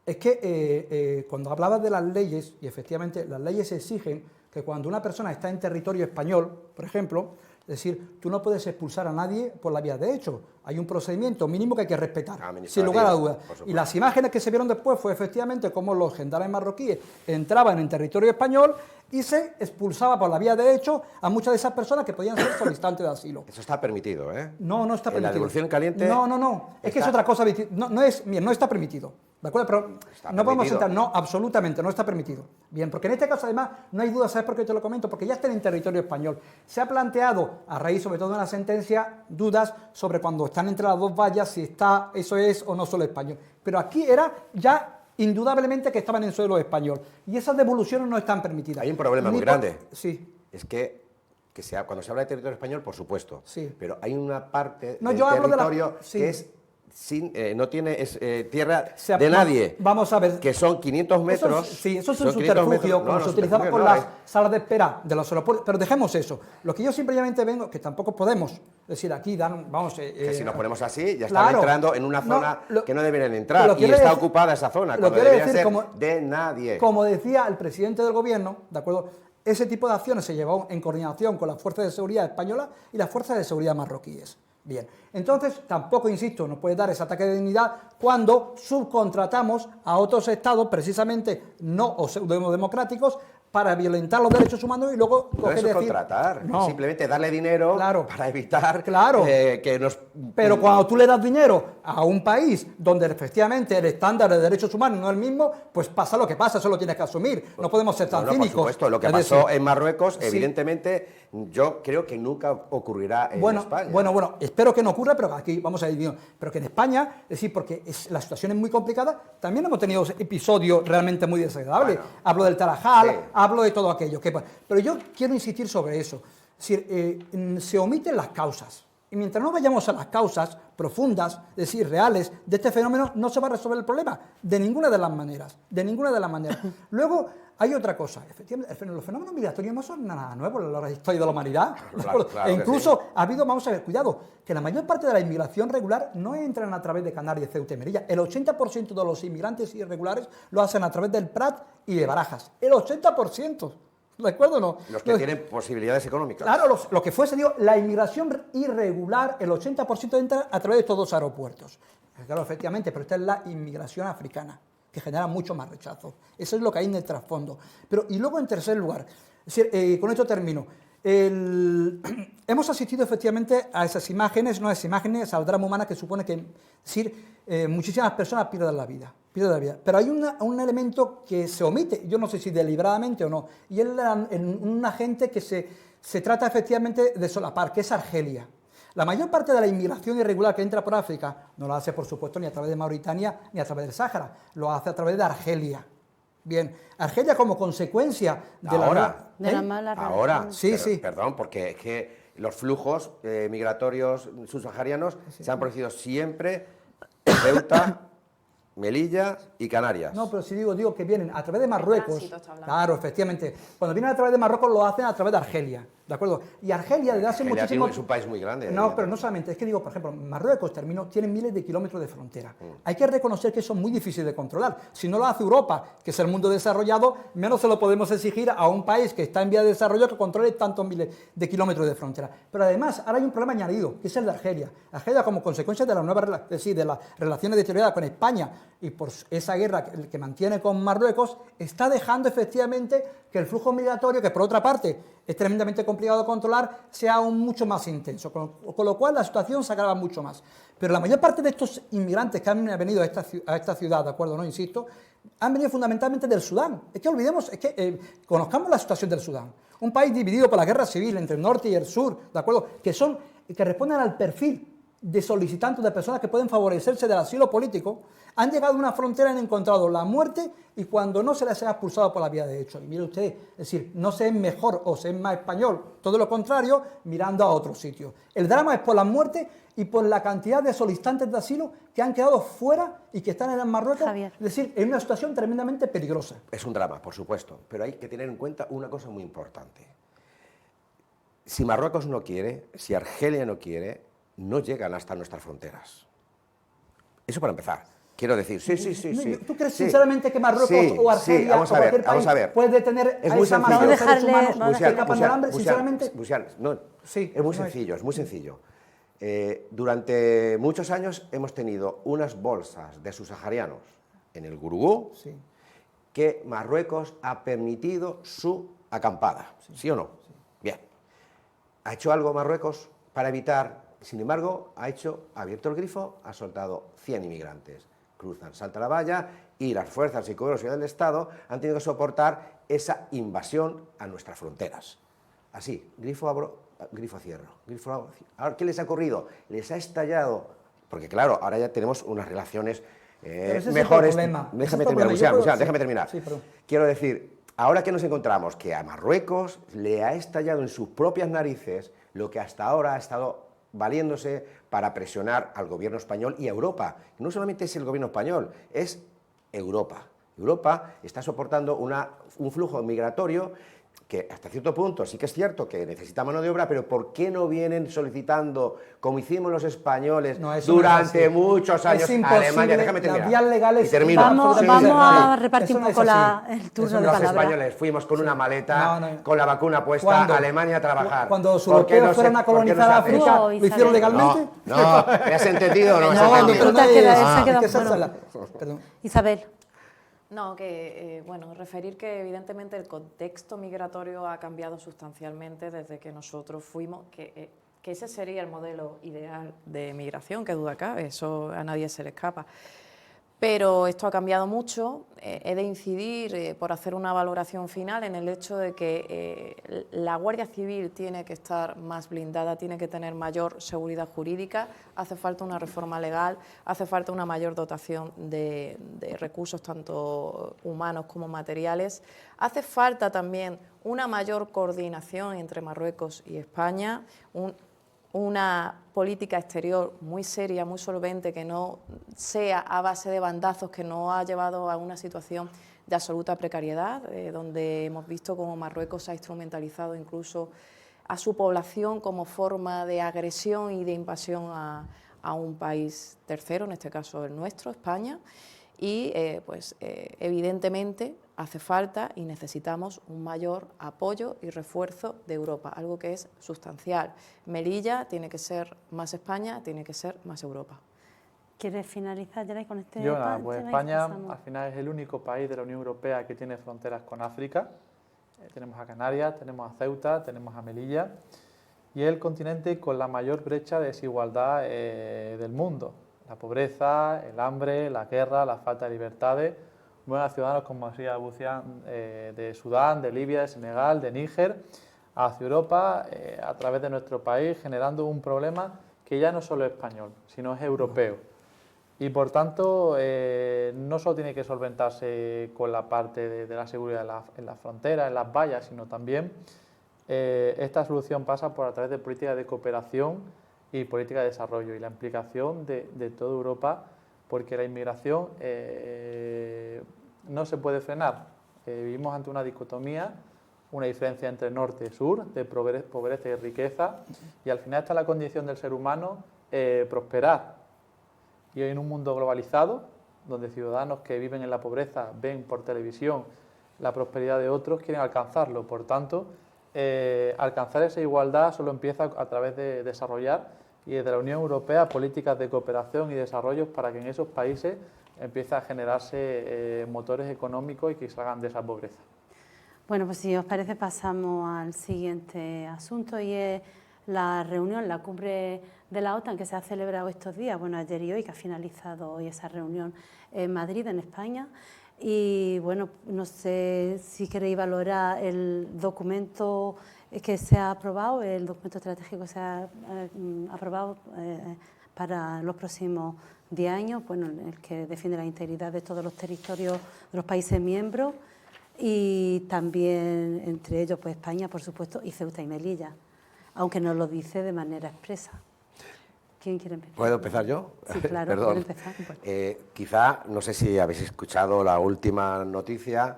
Es que cuando hablabas de las leyes, y efectivamente las leyes exigen que cuando una persona está en territorio español, por ejemplo, es decir, tú no puedes expulsar a nadie por la vía de hecho. Hay un procedimiento mínimo que hay que respetar, sin lugar a dudas. Y las imágenes que se vieron después fue efectivamente cómo los gendarmes marroquíes entraban en territorio español y se expulsaba por la vía de hecho a muchas de esas personas que podían ser solicitantes de asilo. Eso está permitido, ¿eh? No, no está En permitido. la devolución caliente No. Es que es otra cosa. No está permitido. ¿De acuerdo? Pero Está no podemos permitido. entrar. No, absolutamente, no está permitido. Bien, porque en este caso, además, no hay duda, ¿sabes por qué te lo comento? Porque ya está en territorio español. Se ha planteado, a raíz sobre todo de una sentencia, dudas sobre cuando están entre las dos vallas, si está, eso es o no solo español. Pero aquí era ya indudablemente que estaban en suelo español. Y esas devoluciones no están permitidas. Hay un problema Ni muy por- grande. Sí. Es que cuando se habla de territorio español, por supuesto, Sí. pero hay una parte No, del yo hablo de la- territorio sí. que es no tiene tierra Se de ap- nadie, Vamos a ver. que son 500 metros. Sí, eso es un son 500 subterfugio, metros. como No, se no, utilizaba con subterfugio no, las salas de espera de los aeropuertos. Pero dejemos eso. Lo que yo simplemente vengo, que tampoco podemos, es decir, aquí dan, vamos... que si nos ponemos así, ya claro. están entrando en una No, zona lo- que no deberían pero entrar, y quiero está decir- ocupada esa zona, lo cuando quiero debería decir ser como- de nadie. Como decía el presidente del gobierno, ¿de acuerdo? Ese tipo de acciones se llevó en coordinación con las fuerzas de seguridad españolas y las fuerzas de seguridad marroquíes. Bien, entonces tampoco, insisto, nos puede dar ese ataque de dignidad cuando subcontratamos a otros estados, precisamente no o pseudo-democráticos, para violentar los derechos humanos y luego No es subcontratar, es simplemente darle dinero para evitar que nos... Pero cuando tú le das dinero a un país donde efectivamente el estándar de derechos humanos no es el mismo, pues pasa lo que pasa, eso lo tienes que asumir. No podemos ser tan No, cínicos. por supuesto, lo que Es pasó decir, en Marruecos, sí. evidentemente, yo creo que nunca ocurrirá en España. Bueno, espero que no ocurra, pero aquí vamos a ir, pero que en España, es decir, porque la situación es muy complicada, también hemos tenido episodios realmente muy desagradables. Bueno, hablo del Tarajal, sí. hablo de todo aquello. Pero yo quiero insistir sobre eso. Es decir, se omiten las causas. Y mientras no vayamos a las causas profundas, es decir, reales, de este fenómeno, no se va a resolver el problema, de ninguna de las maneras, Luego, hay otra cosa, efectivamente, los fenómenos migratorios no son nada nuevo en la historia de la humanidad. Claro e que incluso ha habido, vamos a ver, cuidado, que la mayor parte de la inmigración regular no entran a través de Canarias, Ceuta y Melilla. El 80% de los inmigrantes irregulares lo hacen a través del Prat y de Barajas. El 80%. ¿De acuerdo o no? Los que tienen posibilidades económicas. Claro, lo que fuese, digo, la inmigración irregular, el 80% entra a través de estos dos aeropuertos. Claro, efectivamente, pero esta es la inmigración africana, que genera mucho más rechazo. Eso es lo que hay en el trasfondo. Y luego, en tercer lugar, es decir, con esto termino. Hemos asistido efectivamente a esas imágenes, al drama humano que supone que muchísimas personas pierden la vida. Pero hay un elemento que se omite, yo no sé si deliberadamente o no, y es una gente que se trata efectivamente de solapar, que es Argelia. La mayor parte de la inmigración irregular que entra por África no lo hace, por supuesto, ni a través de Mauritania ni a través del Sáhara, lo hace a través de Argelia. Bien, Argelia como consecuencia de la mala relación. Ahora, sí, pero, sí. Perdón, porque es que los flujos migratorios subsaharianos se han producido siempre en Ceuta, Melilla y Canarias. No, pero si digo que vienen a través de Marruecos. tránsito está hablando. Claro, efectivamente. Cuando vienen a través de Marruecos lo hacen a través de Argelia, ¿de acuerdo? Y Argelia desde hace Argelia muchísimo... es un país muy grande. No, pero no solamente, es que digo, por ejemplo, Marruecos tiene miles de kilómetros de frontera. Hay que reconocer que eso es muy difícil de controlar. Si no lo hace Europa, que es el mundo desarrollado, menos se lo podemos exigir a un país que está en vía de desarrollo que controle tantos miles de kilómetros de frontera. Pero además, ahora hay un problema añadido, que es el de Argelia. Argelia, como consecuencia de de las relaciones deterioradas con España y por esa guerra que mantiene con Marruecos, está dejando efectivamente que el flujo migratorio, que por otra parte es tremendamente complicado de controlar, sea aún mucho más intenso, con lo cual la situación se agrava mucho más. Pero la mayor parte de estos inmigrantes que han venido a esta ciudad, ¿de acuerdo? No insisto, han venido fundamentalmente del Sudán. Conozcamos la situación del Sudán. Un país dividido por la guerra civil entre el norte y el sur, ¿de acuerdo? Que responden al perfil de solicitantes, de personas que pueden favorecerse del asilo político, han llegado a una frontera y han encontrado la muerte y cuando no se les ha expulsado por la vía de hecho. Y mire usted, es decir, no se es mejor o se es más español, todo lo contrario, mirando a otro sitio. El drama es por la muerte y por la cantidad de solicitantes de asilo que han quedado fuera y que están en Marruecos, Javier. es decir, en una situación tremendamente peligrosa. Es un drama, por supuesto, pero hay que tener en cuenta una cosa muy importante. Si Marruecos no quiere, si Argelia no quiere, no llegan hasta nuestras fronteras. Eso para empezar. Quiero decir, sí. ¿Tú crees sinceramente que Marruecos o Argelia o cualquier país puede detener es a muy esa sencillo. masa de seres humanos Vamos a que escapan del hambre? Sinceramente, sí, es muy sencillo, es muy sencillo. Durante muchos años hemos tenido unas bolsas de subsaharianos en el Gurugú que Marruecos ha permitido su acampada, ¿sí o no? Bien. ¿Ha hecho algo Marruecos para evitar? Sin embargo, ha abierto el grifo, ha soltado 100 inmigrantes. Cruzan, salta la valla y las fuerzas y cuerpos del Estado han tenido que soportar esa invasión a nuestras fronteras. Así, grifo abro, grifo cierro, grifo abro. Ahora, ¿qué les ha ocurrido? Les ha estallado, porque claro, ahora ya tenemos unas relaciones mejores. Déjame terminar. Sí, quiero decir, ahora que nos encontramos que a Marruecos le ha estallado en sus propias narices lo que hasta ahora ha estado valiéndose para presionar al gobierno español y a Europa. No solamente es el gobierno español, es Europa. Europa está soportando un flujo migratorio que hasta cierto punto sí que es cierto que necesita mano de obra, pero ¿por qué no vienen solicitando, como hicimos los españoles durante muchos años, es Alemania? Déjame terminar. Las vías legales y termino. Vamos a repartir un poco el turno de Los palabra. españoles fuimos con una maleta, con la vacuna puesta a Alemania a trabajar. Cuando los europeos fueron a colonizar África, ¿lo hicieron legalmente? No, ¿me has entendido o no? Isabel. No, referir que evidentemente el contexto migratorio ha cambiado sustancialmente desde que nosotros fuimos, que ese sería el modelo ideal de migración, que duda cabe, eso a nadie se le escapa. Pero esto ha cambiado mucho. He de incidir, por hacer una valoración final, en el hecho de que la Guardia Civil tiene que estar más blindada, tiene que tener mayor seguridad jurídica, hace falta una reforma legal, hace falta una mayor dotación de recursos tanto humanos como materiales, hace falta también una mayor coordinación entre Marruecos y España, una política exterior muy seria, muy solvente, que no sea a base de bandazos, que no ha llevado a una situación de absoluta precariedad, donde hemos visto cómo Marruecos ha instrumentalizado incluso a su población como forma de agresión y de invasión a un país tercero, en este caso el nuestro, España. y evidentemente hace falta y necesitamos un mayor apoyo y refuerzo de Europa, algo que es sustancial. Melilla tiene que ser más España, tiene que ser más Europa. ¿Quieres finalizar, Geray, con este Yo tema? nada, pues España al final es el único país de la Unión Europea que tiene fronteras con África. Tenemos a Canarias, tenemos a Ceuta, tenemos a Melilla, y es el continente con la mayor brecha de desigualdad del mundo. La pobreza, el hambre, la guerra, la falta de libertades. Mueven a ciudadanos como Masia Bucian de Sudán, de Libia, de Senegal, de Níger, hacia Europa a través de nuestro país, generando un problema que ya no solo es español, sino es europeo. Y por tanto, no solo tiene que solventarse con la parte de la seguridad en la frontera, en las vallas, sino también esta solución pasa por a través de políticas de cooperación y política de desarrollo y la implicación de toda Europa, porque la inmigración no se puede frenar. Vivimos ante una dicotomía, una diferencia entre norte y sur, de pobreza y riqueza, y al final está la condición del ser humano prosperar. Y hoy en un mundo globalizado, donde ciudadanos que viven en la pobreza ven por televisión la prosperidad de otros, quieren alcanzarlo. Por tanto, alcanzar esa igualdad solo empieza a través de desarrollar y desde la Unión Europea políticas de cooperación y desarrollo para que en esos países empiece a generarse motores económicos y que salgan de esa pobreza. Bueno, pues si os parece pasamos al siguiente asunto y es la reunión, la cumbre de la OTAN que se ha celebrado estos días, bueno, ayer y hoy, que ha finalizado hoy esa reunión en Madrid, en España. Y bueno, no sé si queréis valorar el documento que se ha aprobado, el documento estratégico que se ha aprobado para los próximos 10 años, bueno, el que defiende la integridad de todos los territorios de los países miembros y también entre ellos pues España, por supuesto, y Ceuta y Melilla, aunque no lo dice de manera expresa. ¿Quién quiere empezar? ¿Puedo empezar yo? Sí, claro, Perdón. puede empezar. Quizá, no sé si habéis escuchado la última noticia,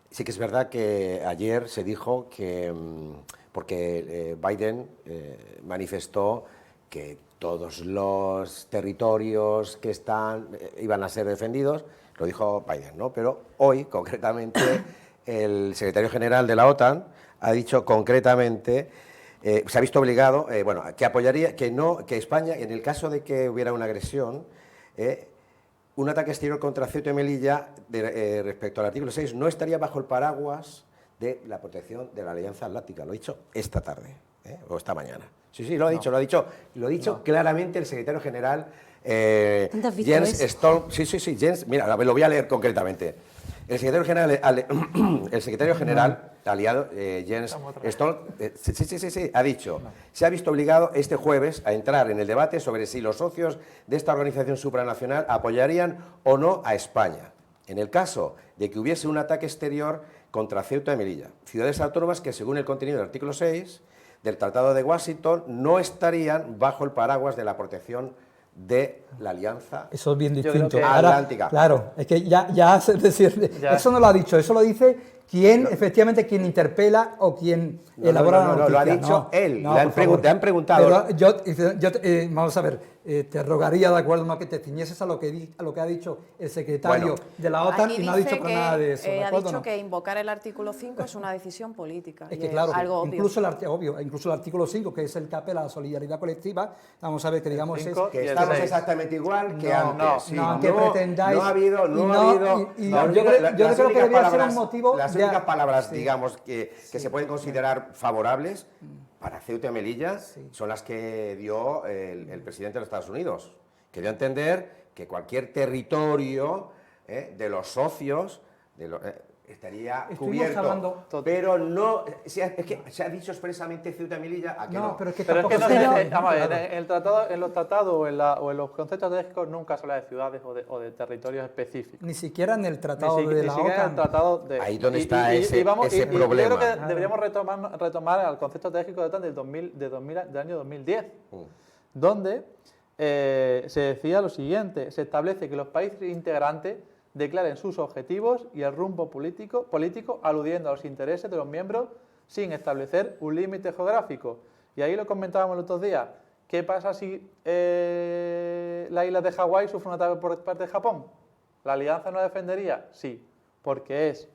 sí que es verdad que ayer se dijo que, porque Biden manifestó que todos los territorios que están iban a ser defendidos, lo dijo Biden, ¿no? Pero hoy, concretamente, el secretario general de la OTAN ha dicho concretamente, se ha visto obligado, que apoyaría, que España, en el caso de que hubiera una agresión, un ataque exterior contra Ceuta y Melilla, respecto al artículo 6, no estaría bajo el paraguas de la protección de la Alianza Atlántica. Lo he dicho esta tarde, o esta mañana. Sí, lo ha dicho claramente el secretario general Jens Stoltenberg. Sí, Jens, mira, lo voy a leer concretamente. El secretario general aliado, Jens Stoltenberg, ha dicho, se ha visto obligado este jueves a entrar en el debate sobre si los socios de esta organización supranacional apoyarían o no a España, en el caso de que hubiese un ataque exterior contra Ceuta y Melilla, ciudades autónomas que, según el contenido del artículo 6 del Tratado de Washington, no estarían bajo el paraguas de la protección de la Alianza. Eso es bien distinto. Atlántica. Claro, es que ya es decir, eso no lo ha dicho, eso lo dice quien efectivamente interpela o quien elabora la noticia. Lo ha dicho él, le han preguntado. Pero vamos a ver, te rogaría, de acuerdo, no que te ciñeses a lo que ha dicho el secretario de la OTAN y no ha dicho nada de eso. Ha dicho que invocar el artículo 5 es una decisión política. Es que claro, algo incluso el artículo 5, que es el que apela a la solidaridad colectiva, vamos a ver que digamos es... Que estamos exactamente igual que antes. No, que pretendáis... No ha habido... Yo creo que debería ser un motivo... Las únicas palabras, digamos, que se pueden considerar favorables para Ceuta y Melilla son las que dio el presidente de los Estados Unidos, que dio a entender que cualquier territorio de los socios estaría cubierto, pero no, es que se ha dicho expresamente Ceuta y Melilla, ¿a que no? Pero es que en los tratados o en los conceptos estratégicos nunca se habla de ciudades o de territorios específicos. Ni siquiera en el tratado de la OTAN. Ahí donde está ese problema. Yo creo que deberíamos retomar al concepto estratégico de OTAN del año 2010, donde se decía lo siguiente: se establece que los países integrantes declaren sus objetivos y el rumbo político aludiendo a los intereses de los miembros sin establecer un límite geográfico. Y ahí lo comentábamos los otros días. ¿Qué pasa si las islas de Hawái sufren un ataque por parte de Japón? ¿La alianza no defendería? Sí, porque es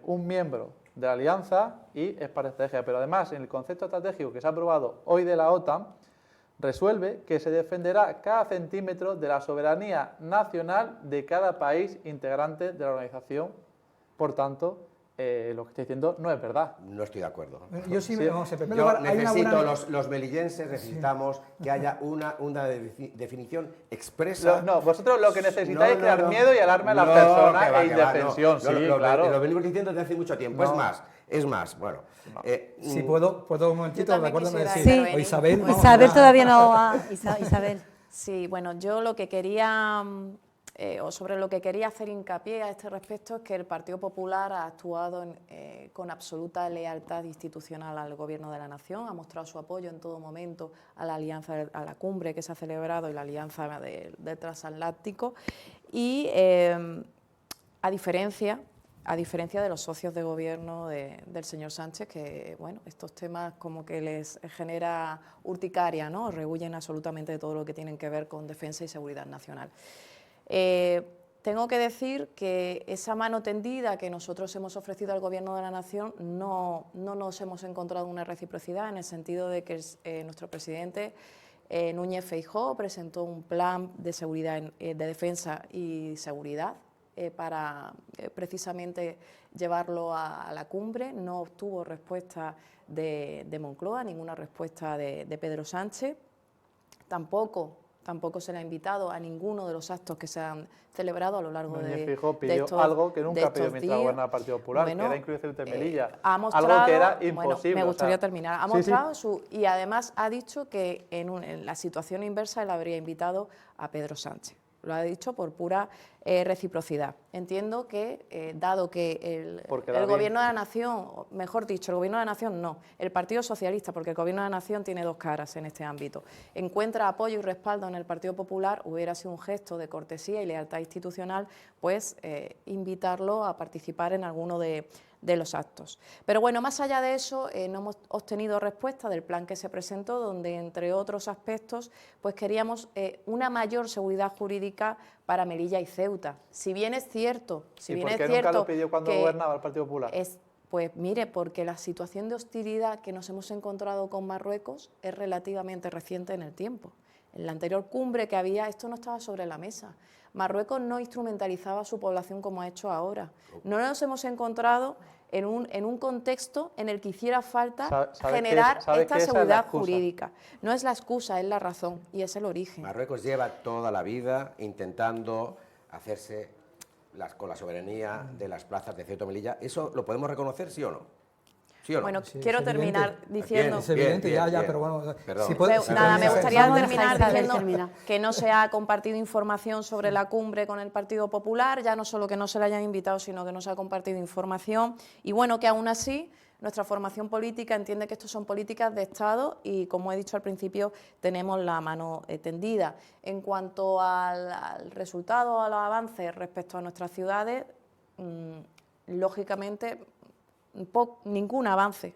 un miembro de la alianza y es para estrategia. Pero además, en el concepto estratégico que se ha aprobado hoy de la OTAN, resuelve que se defenderá cada centímetro de la soberanía nacional de cada país integrante de la organización. Por tanto, lo que estoy diciendo no es verdad. No estoy de acuerdo. Yo sí, vamos, en primer Yo lugar, hay una necesito, buena... los melillenses necesitamos que haya una definición expresa. No, vosotros lo que necesitáis es crear miedo y alarma en las personas e indefensión. Sí, claro. Lo venimos diciendo desde hace mucho tiempo. Es más, bueno. Si puedo un momentito, ¿de acuerdo? Sí. O Isabel. Isabel todavía no va. Isabel. Sí, bueno, yo lo que quería, o sobre lo que quería hacer hincapié a este respecto es que el Partido Popular ha actuado con absoluta lealtad institucional al Gobierno de la Nación, ha mostrado su apoyo en todo momento a la alianza, a la cumbre que se ha celebrado y la alianza del transatlántico y a diferencia de los socios de gobierno del señor Sánchez, que bueno, estos temas como que les genera urticaria, ¿no? Rehuyen absolutamente de todo lo que tienen que ver con defensa y seguridad nacional. Tengo que decir que esa mano tendida que nosotros hemos ofrecido al Gobierno de la Nación no nos hemos encontrado una reciprocidad, en el sentido de que nuestro presidente Núñez Feijóo presentó un plan de seguridad, de defensa y seguridad para precisamente llevarlo a la cumbre. No obtuvo respuesta de Moncloa, ninguna respuesta de Pedro Sánchez. Tampoco se le ha invitado a ninguno de los actos que se han celebrado a lo largo de estos días. Pidió algo que nunca pidió mientras gobernaba el Partido Popular, que era incluir Ceuta y Melilla. Ha mostrado, algo que era imposible. Bueno, me gustaría terminar. Ha mostrado y además ha dicho que en la situación inversa él habría invitado a Pedro Sánchez. Lo ha dicho por pura reciprocidad. Entiendo que, dado que el Gobierno de la Nación, mejor dicho, el Gobierno de la Nación no, el Partido Socialista, porque el Gobierno de la Nación tiene dos caras en este ámbito, encuentra apoyo y respaldo en el Partido Popular, hubiera sido un gesto de cortesía y lealtad institucional, pues invitarlo a participar en alguno de los actos. Pero bueno, más allá de eso, no hemos obtenido respuesta del plan que se presentó, donde entre otros aspectos pues queríamos una mayor seguridad jurídica para Melilla y Ceuta. Si bien es cierto, ¿Y por qué nunca lo pidió cuando gobernaba el Partido Popular? Pues mire, porque la situación de hostilidad que nos hemos encontrado con Marruecos es relativamente reciente en el tiempo. En la anterior cumbre que había, esto no estaba sobre la mesa. Marruecos no instrumentalizaba a su población como ha hecho ahora. No nos hemos encontrado en un contexto en el que hiciera falta generar esta seguridad jurídica. No es la excusa, es la razón y es el origen. Marruecos lleva toda la vida intentando hacerse con la soberanía de las plazas de Ceuta y Melilla. ¿Eso lo podemos reconocer, sí o no? ¿Sí o no? Bueno, quiero terminar diciendo... Es evidente, pero bueno... me gustaría terminar diciendo que no se ha compartido información sobre la cumbre con el Partido Popular, ya no solo que no se le hayan invitado, sino que no se ha compartido información, y bueno, que aún así nuestra formación política entiende que esto son políticas de Estado y, como he dicho al principio, tenemos la mano tendida. En cuanto al resultado, a los avances respecto a nuestras ciudades, lógicamente... Ningún avance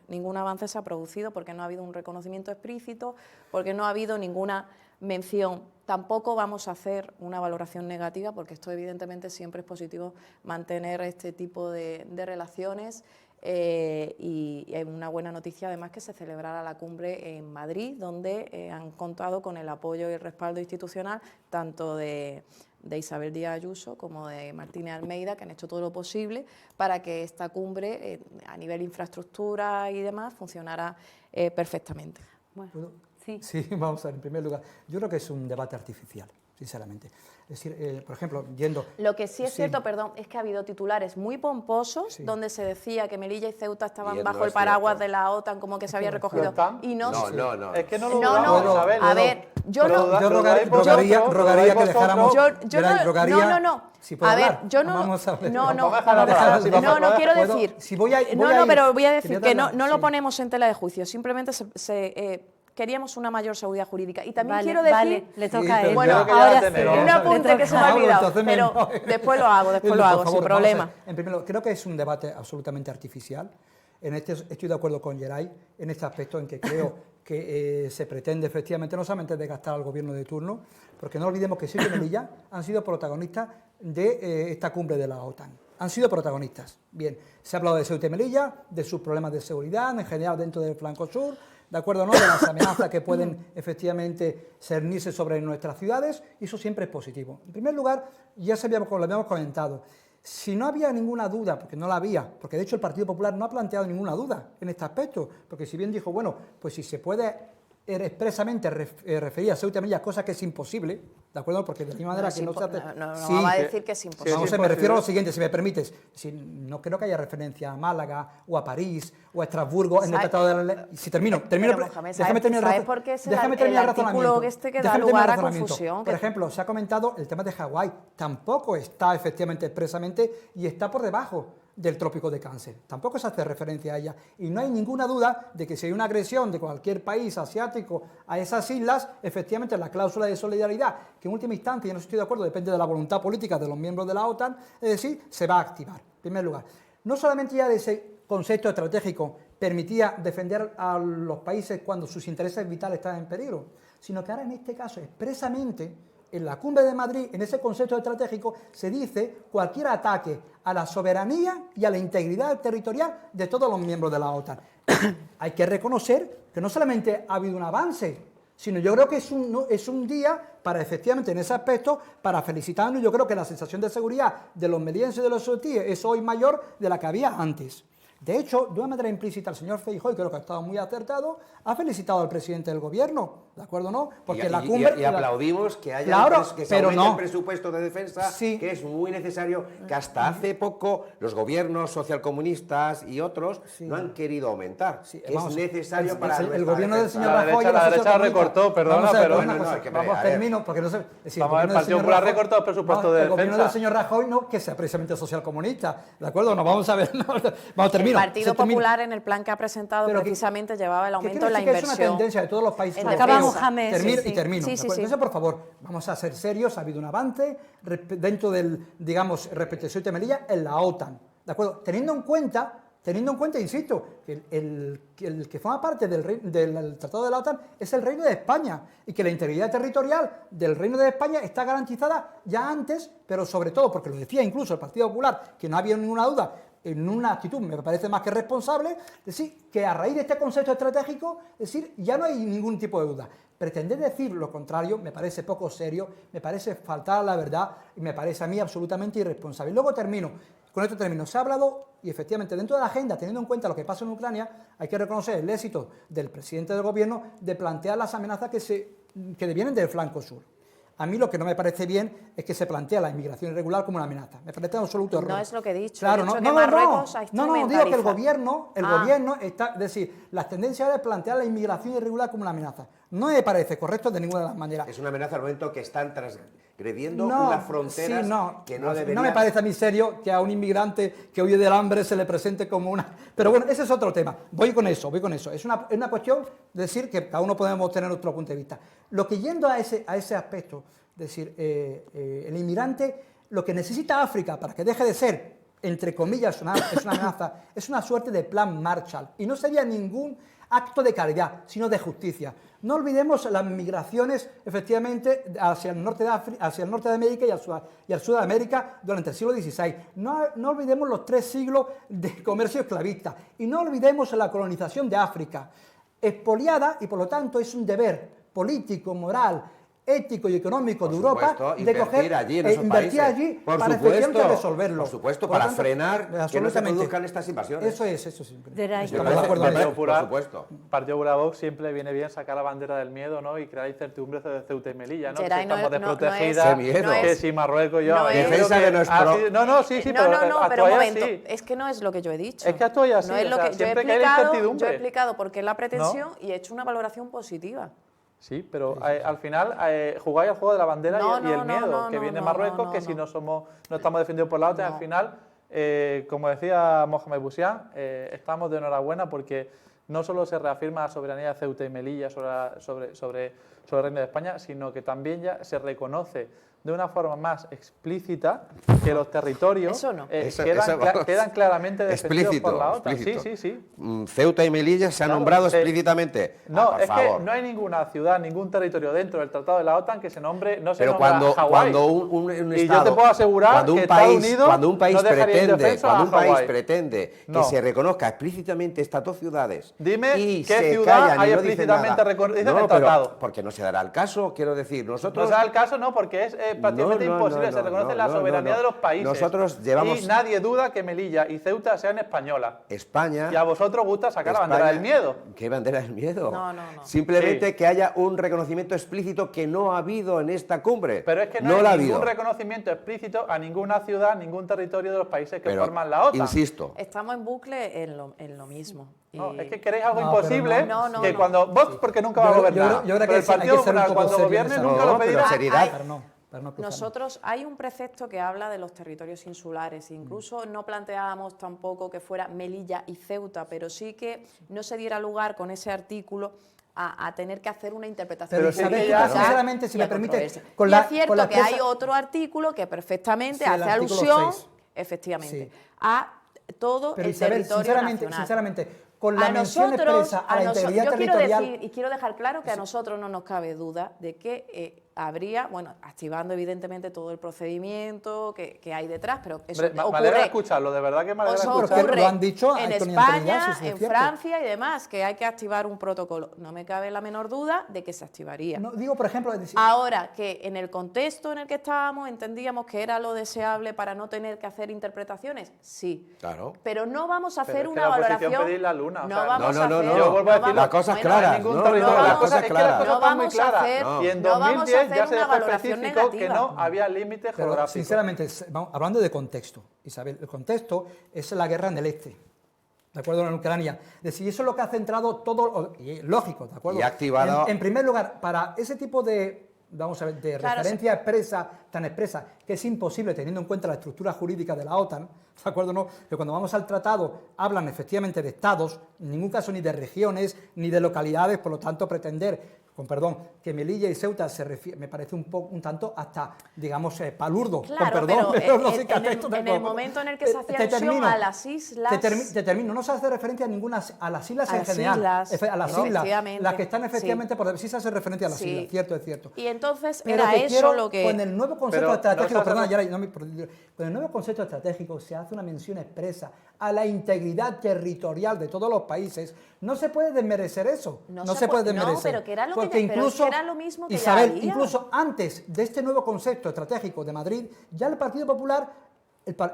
se ha producido porque no ha habido un reconocimiento explícito, porque no ha habido ninguna mención. Tampoco vamos a hacer una valoración negativa porque esto evidentemente siempre es positivo mantener este tipo de relaciones y es una buena noticia además que se celebrara la cumbre en Madrid, donde han contado con el apoyo y el respaldo institucional tanto de Isabel Díaz Ayuso como de Martínez Almeida, que han hecho todo lo posible para que esta cumbre, a nivel infraestructura y demás, funcionara perfectamente. Bueno, sí, vamos a ver, en primer lugar, yo creo que es un debate artificial, sinceramente. Es decir, por ejemplo, yendo... Lo que sí es cierto, perdón, es que ha habido titulares muy pomposos donde se decía que Melilla y Ceuta estaban bajo el paraguas de la OTAN, como que se había recogido. Y no, es que no lo dudamos, Isabel. A ver, yo rogaría que dejáramos... A ver, yo no quiero decir... pero voy a decir que no lo ponemos en tela de juicio, simplemente queríamos una mayor seguridad jurídica. Y también quiero decir... le toca a él. Bueno, ahora sí, un apunte que se me ha olvidado, pero después lo hago, sin problema. En primer lugar, creo que es un debate absolutamente artificial. Estoy de acuerdo con Geray en este aspecto, en que creo que se pretende efectivamente no solamente desgastar al gobierno de turno, porque no olvidemos que Ceuta y Melilla han sido protagonistas de esta cumbre de la OTAN. Han sido protagonistas. Bien, se ha hablado de Ceuta y Melilla, de sus problemas de seguridad, en general dentro del flanco sur, ¿de acuerdo? ¿No? De las amenazas que pueden efectivamente cernirse sobre nuestras ciudades, y eso siempre es positivo. En primer lugar, ya lo habíamos comentado, si no había ninguna duda, porque no la había, porque de hecho el Partido Popular no ha planteado ninguna duda en este aspecto, porque si bien dijo, bueno, pues si se puede expresamente referir a Ceuta y Melilla, cosa que es imposible, ¿de acuerdo? Porque de la misma manera que no se hace... No sí, va a decir que es imposible. Vamos a ver, me refiero a lo siguiente, si me permites. No creo que haya referencia a Málaga, o a París, o a Estrasburgo en el Tratado de la Ley. Si termino, Mohamed, déjame terminar ¿sabes por qué es déjame terminar el artículo este que da lugar a confusión? Por ejemplo, se ha comentado el tema de Hawái. Tampoco está efectivamente expresamente y está por debajo del trópico de Cáncer. Tampoco se hace referencia a ella. Y no hay ninguna duda de que si hay una agresión de cualquier país asiático a esas islas, efectivamente la cláusula de solidaridad, que en última instancia, y no estoy de acuerdo, depende de la voluntad política de los miembros de la OTAN, es decir, se va a activar. En primer lugar, no solamente ya de ese concepto estratégico permitía defender a los países cuando sus intereses vitales estaban en peligro, sino que ahora en este caso expresamente en la Cumbre de Madrid, en ese concepto estratégico, se dice cualquier ataque a la soberanía y a la integridad territorial de todos los miembros de la OTAN. Hay que reconocer que no solamente ha habido un avance, sino yo creo que es un día para efectivamente en ese aspecto, para felicitarnos. Yo creo que la sensación de seguridad de los melienses y de los ceutíes es hoy mayor de la que había antes. De hecho, de una manera implícita, el señor Feijóo, y creo que ha estado muy acertado, ha felicitado al presidente del gobierno, ¿de acuerdo? ¿No? Porque la cumbre... Y aplaudimos que haya que se aumente el presupuesto de defensa, sí, que es muy necesario, que hasta hace poco los gobiernos socialcomunistas y otros no han querido aumentar. Sí, que es necesario para... El gobierno del señor Rajoy... La derecha recortó, perdona, pero... Vamos, termino, porque no sé... Vamos a ver, el Partido Popular recortó el presupuesto de defensa. El gobierno del señor Rajoy no que sea precisamente socialcomunista, ¿de acuerdo? No, vamos a ver... Vamos, termino. El Partido Popular en el plan que ha presentado precisamente llevaba el aumento en la inversión. Es una tendencia de todos los países. Acabamos, James. Termino. Entonces, por favor, vamos a ser serios. Ha habido un avance dentro del, digamos, respecto a Ceuta y Melilla en la OTAN. ¿De acuerdo? Teniendo en cuenta, insisto, que el que forma parte del Tratado de la OTAN es el Reino de España y que la integridad territorial del Reino de España está garantizada ya antes, pero sobre todo, porque lo decía incluso el Partido Popular, que no había ninguna duda, en una actitud me parece más que responsable, es decir, que a raíz de este concepto estratégico, es decir, ya no hay ningún tipo de duda. Pretender decir lo contrario me parece poco serio, me parece faltar a la verdad y me parece a mí absolutamente irresponsable. Y luego con esto termino. Se ha hablado, y efectivamente dentro de la agenda, teniendo en cuenta lo que pasa en Ucrania, hay que reconocer el éxito del presidente del gobierno de plantear las amenazas que vienen del flanco sur. A mí lo que no me parece bien es que se plantea la inmigración irregular como una amenaza. Me parece un absoluto error. No es lo que he dicho. Claro, digo que Marruecos digo que el gobierno está... Es decir, las tendencias de plantear la inmigración irregular como una amenaza. No me parece correcto de ninguna de las maneras. Es una amenaza al momento que están transgrediendo unas fronteras que no deberían... No me parece a mí serio que a un inmigrante que huye del hambre se le presente como una... Pero bueno, ese es otro tema. Voy con eso. Es una cuestión de decir que cada uno podemos tener otro punto de vista. Lo que yendo a ese aspecto, es decir, el inmigrante, lo que necesita África para que deje de ser, entre comillas, una amenaza, es una suerte de plan Marshall. Y no sería ningún acto de caridad, sino de justicia. No olvidemos las migraciones, efectivamente, hacia el norte de América y al sur de América durante el siglo XVI. No olvidemos los 3 siglos de comercio esclavista. Y no olvidemos la colonización de África, expoliada, y por lo tanto es un deber político, moral, ético y económico de Europa de invertir allí para efectivamente resolverlo. Por supuesto, para frenar que no se produzcan estas invasiones. Eso siempre. El Partido Popular Vox siempre viene bien sacar la bandera del miedo, ¿no? Y crear incertidumbre de Ceuta y Melilla, ¿no? Que estamos desprotegidas, que si Marruecos defensa de nuestro... pero un momento, es que no es lo que yo he dicho. Es que actúa así, no es lo que siempre que hay incertidumbre. Yo he explicado por qué la pretensión y he hecho una valoración positiva. Sí, pero al final jugáis al juego de la bandera y el miedo, que viene Marruecos, que si no estamos defendidos por la OTAN, al final, como decía Mohamed Bouaziane, estamos de enhorabuena porque no solo se reafirma la soberanía de Ceuta y Melilla sobre soberanía de España, sino que también ya se reconoce de una forma más explícita que los territorios Eso no. quedan claramente defendidos por la OTAN. Explícito. Sí. Ceuta y Melilla se ha nombrado explícitamente. No, por es favor. que no hay ninguna ciudad, ningún territorio dentro del Tratado de la OTAN que se nombre, no se Pero nombra Hawái. cuando un y Estado, yo te puedo asegurar que Estados Unidos cuando un país no dejaría indefenso a Hawái. pretende No. que se reconozca explícitamente estas dos ciudades, Dime y qué se ciudad callan y hay no dicen explícitamente nada. reconocida en No, el pero tratado. porque no se dará el caso, quiero decir, nosotros... No se da el caso, no, porque es prácticamente imposible, se reconoce la soberanía de los países. Nosotros llevamos... Y nadie duda que Melilla y Ceuta sean españolas. España... Y a vosotros gusta sacar la bandera del miedo. ¿Qué bandera del miedo? No. Simplemente que haya un reconocimiento explícito que no ha habido en esta cumbre. Pero es que no hay ningún reconocimiento explícito a ninguna ciudad, ningún territorio de los países que forman la OTAN. Insisto. Estamos en bucle en lo mismo. No, es que queréis algo No, imposible, no, que cuando Vox, porque nunca va a gobernar, yo creo pero que el Partido hay que ser un Popular poco cuando serio en gobierne esa- nunca No, lo pero pedirá. seriedad. Para no cruzarnos. Nosotros hay un precepto que habla de los territorios insulares, incluso no planteábamos tampoco que fuera Melilla y Ceuta, pero sí que no se diera lugar con ese artículo a tener que hacer una interpretación. Pero Isabel, Isabel, sinceramente, si me permite, y es cierto que hay pieza- otro artículo que perfectamente Sí, el hace artículo alusión, 6. efectivamente, Sí. a todo Pero el Isabel, territorio nacional. sinceramente, con la A mención nosotros, expresa a la integridad yo quiero territorial... decir y quiero dejar claro que a nosotros no nos cabe duda de que habría, bueno, activando evidentemente todo el procedimiento que hay detrás, pero eso Me alegra ocurre, escucharlo, de verdad que me alegra eso escucharlo. Porque lo han dicho en con integridad, España, sí, es en cierto. Francia y demás, que hay que activar un protocolo. No me cabe la menor duda de que se activaría. No, digo, por ejemplo... es decir, Ahora, que en el contexto en el que estábamos entendíamos que era lo deseable para no tener que hacer interpretaciones, sí. Claro. Pero no vamos a Pero hacer es que una la oposición valoración. pedís la luna, o No sea, vamos no, a no, hacer. no. Yo vuelvo a decir las cosas bueno, claras. ningún No, territorio, no, las las cosas cosas es que las claras. cosas No están muy vamos a claras. hacer- Y en no vamos a 2010 hacer ya se una dejó valoración específico que negativa. no había límites Pero, geográficos. sinceramente, hablando de contexto, Isabel, el contexto es la guerra en el este, ¿de acuerdo? En Ucrania. Es decir, eso es lo que ha centrado todo, y es lógico, ¿de acuerdo? Y ha activado... En primer lugar, para ese tipo de, vamos a ver, de Claro, referencia expresa, tan expresa, que es imposible teniendo en cuenta la estructura jurídica de la OTAN, ¿de acuerdo? No, que cuando vamos al tratado hablan efectivamente de estados, en ningún caso ni de regiones, ni de localidades, por lo tanto pretender, con perdón, que Melilla y Ceuta me parece un tanto hasta, digamos, palurdo, Claro, con perdón, pero no sé qué en aspecto el tengo. momento en el que se hacía Te alusión termino. a las islas... Te termino, no se hace referencia a las islas A en las general, islas, a las islas, efectivamente, las que están sí. efectivamente, por sí se hace referencia a las Sí. islas, cierto, es cierto. Y entonces Pero era que eso quiero, lo que... con el nuevo concepto Pero estratégico, no se hace- perdona, con el nuevo concepto estratégico se hace una mención expresa a la integridad territorial de todos los países. No se puede desmerecer eso. No No se se puede puede- no, desmerecer. pero que era lo que Porque pero es que incluso, era lo mismo que ya Isabel, había. incluso antes de este nuevo concepto estratégico de Madrid, ya el Partido Popular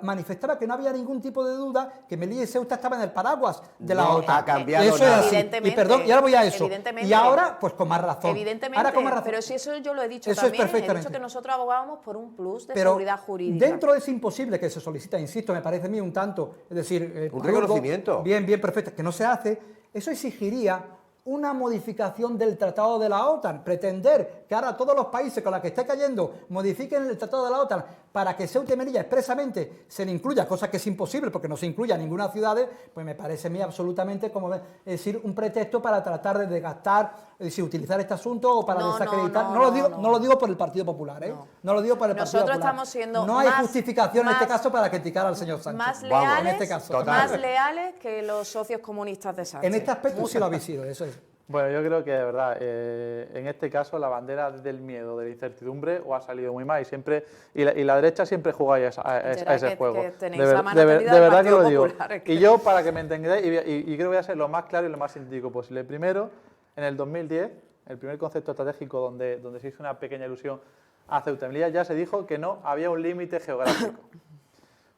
manifestaba que no había ningún tipo de duda que Melilla y Ceuta estaban en el paraguas de la No OTAN. ha cambiado Eso es nada. así. Y Evidentemente, perdón, y ahora voy a eso. evidentemente. Y ahora, pues con más razón. Evidentemente, Ahora con más razón. pero si eso yo lo he dicho Eso es también, he perfectamente. dicho que nosotros abogábamos por un plus de Pero seguridad jurídica. dentro de ese imposible que se solicita, insisto, me parece a mí un tanto, es decir... Un palurdo, reconocimiento. Bien, perfecto, que no se hace, eso exigiría una modificación del Tratado de la OTAN. Pretender que ahora todos los países con los que esté cayendo modifiquen el Tratado de la OTAN para que Ceuta y Melilla expresamente se le incluya, cosa que es imposible porque no se incluye a ninguna ciudad, pues me parece a mí absolutamente como es decir, un pretexto para tratar de desgastar, es decir, utilizar este asunto o para desacreditar. No lo digo por el Partido Popular, ¿eh? No lo digo por el Partido Nosotros Popular. estamos siendo no hay más- justificación en este más- caso para criticar al señor Sánchez. más Vamos, leales, en este caso. Total. más leales que los socios comunistas de Sánchez. En este aspecto sí lo habéis sido, eso es. Bueno, yo creo que de verdad, en este caso la bandera del miedo, de la incertidumbre, os ha salido muy mal y la derecha siempre juega a ese que juego. tenéis la mano tendida de del verdad que Partido lo digo. Popular, Y yo, para que me entendáis, y creo que voy a ser lo más claro y lo más científico posible. Primero, en el 2010, el primer concepto estratégico donde se hizo una pequeña ilusión a Ceuta y Melilla, ya se dijo que no había un límite geográfico.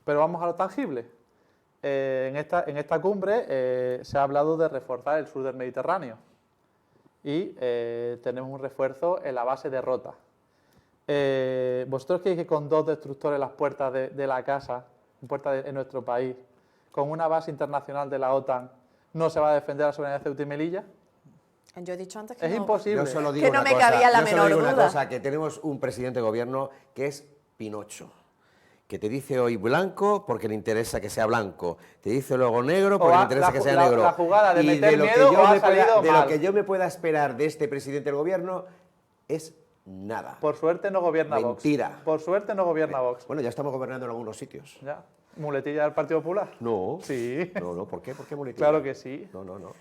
Pero vamos a lo tangible. En esta cumbre se ha hablado de reforzar el sur del Mediterráneo y tenemos un refuerzo en la base de Rota. ¿Vosotros creéis que con 2 destructores en las puertas de la casa, en nuestro país, con una base internacional de la OTAN, no se va a defender la soberanía de Ceuta y Melilla? Yo he dicho antes que Es no. imposible. Yo solo digo Que no una me cosa, cabía la yo solo menor digo una duda. cosa, que tenemos un presidente de gobierno que es Pinocho, que te dice hoy blanco porque le interesa que sea blanco, te dice luego negro porque le interesa que sea negro. La jugada de Y meter lo que miedo yo ha me pueda- salido de mal. lo que yo me pueda esperar de este presidente del gobierno es nada. Por suerte no gobierna Vox. Mentira. Por suerte no gobierna Vox. Bueno, ya estamos gobernando en algunos sitios. Ya. ¿Muletilla del Partido Popular? No. Sí. No, ¿por qué? ¿Por qué muletilla? Claro que sí. No.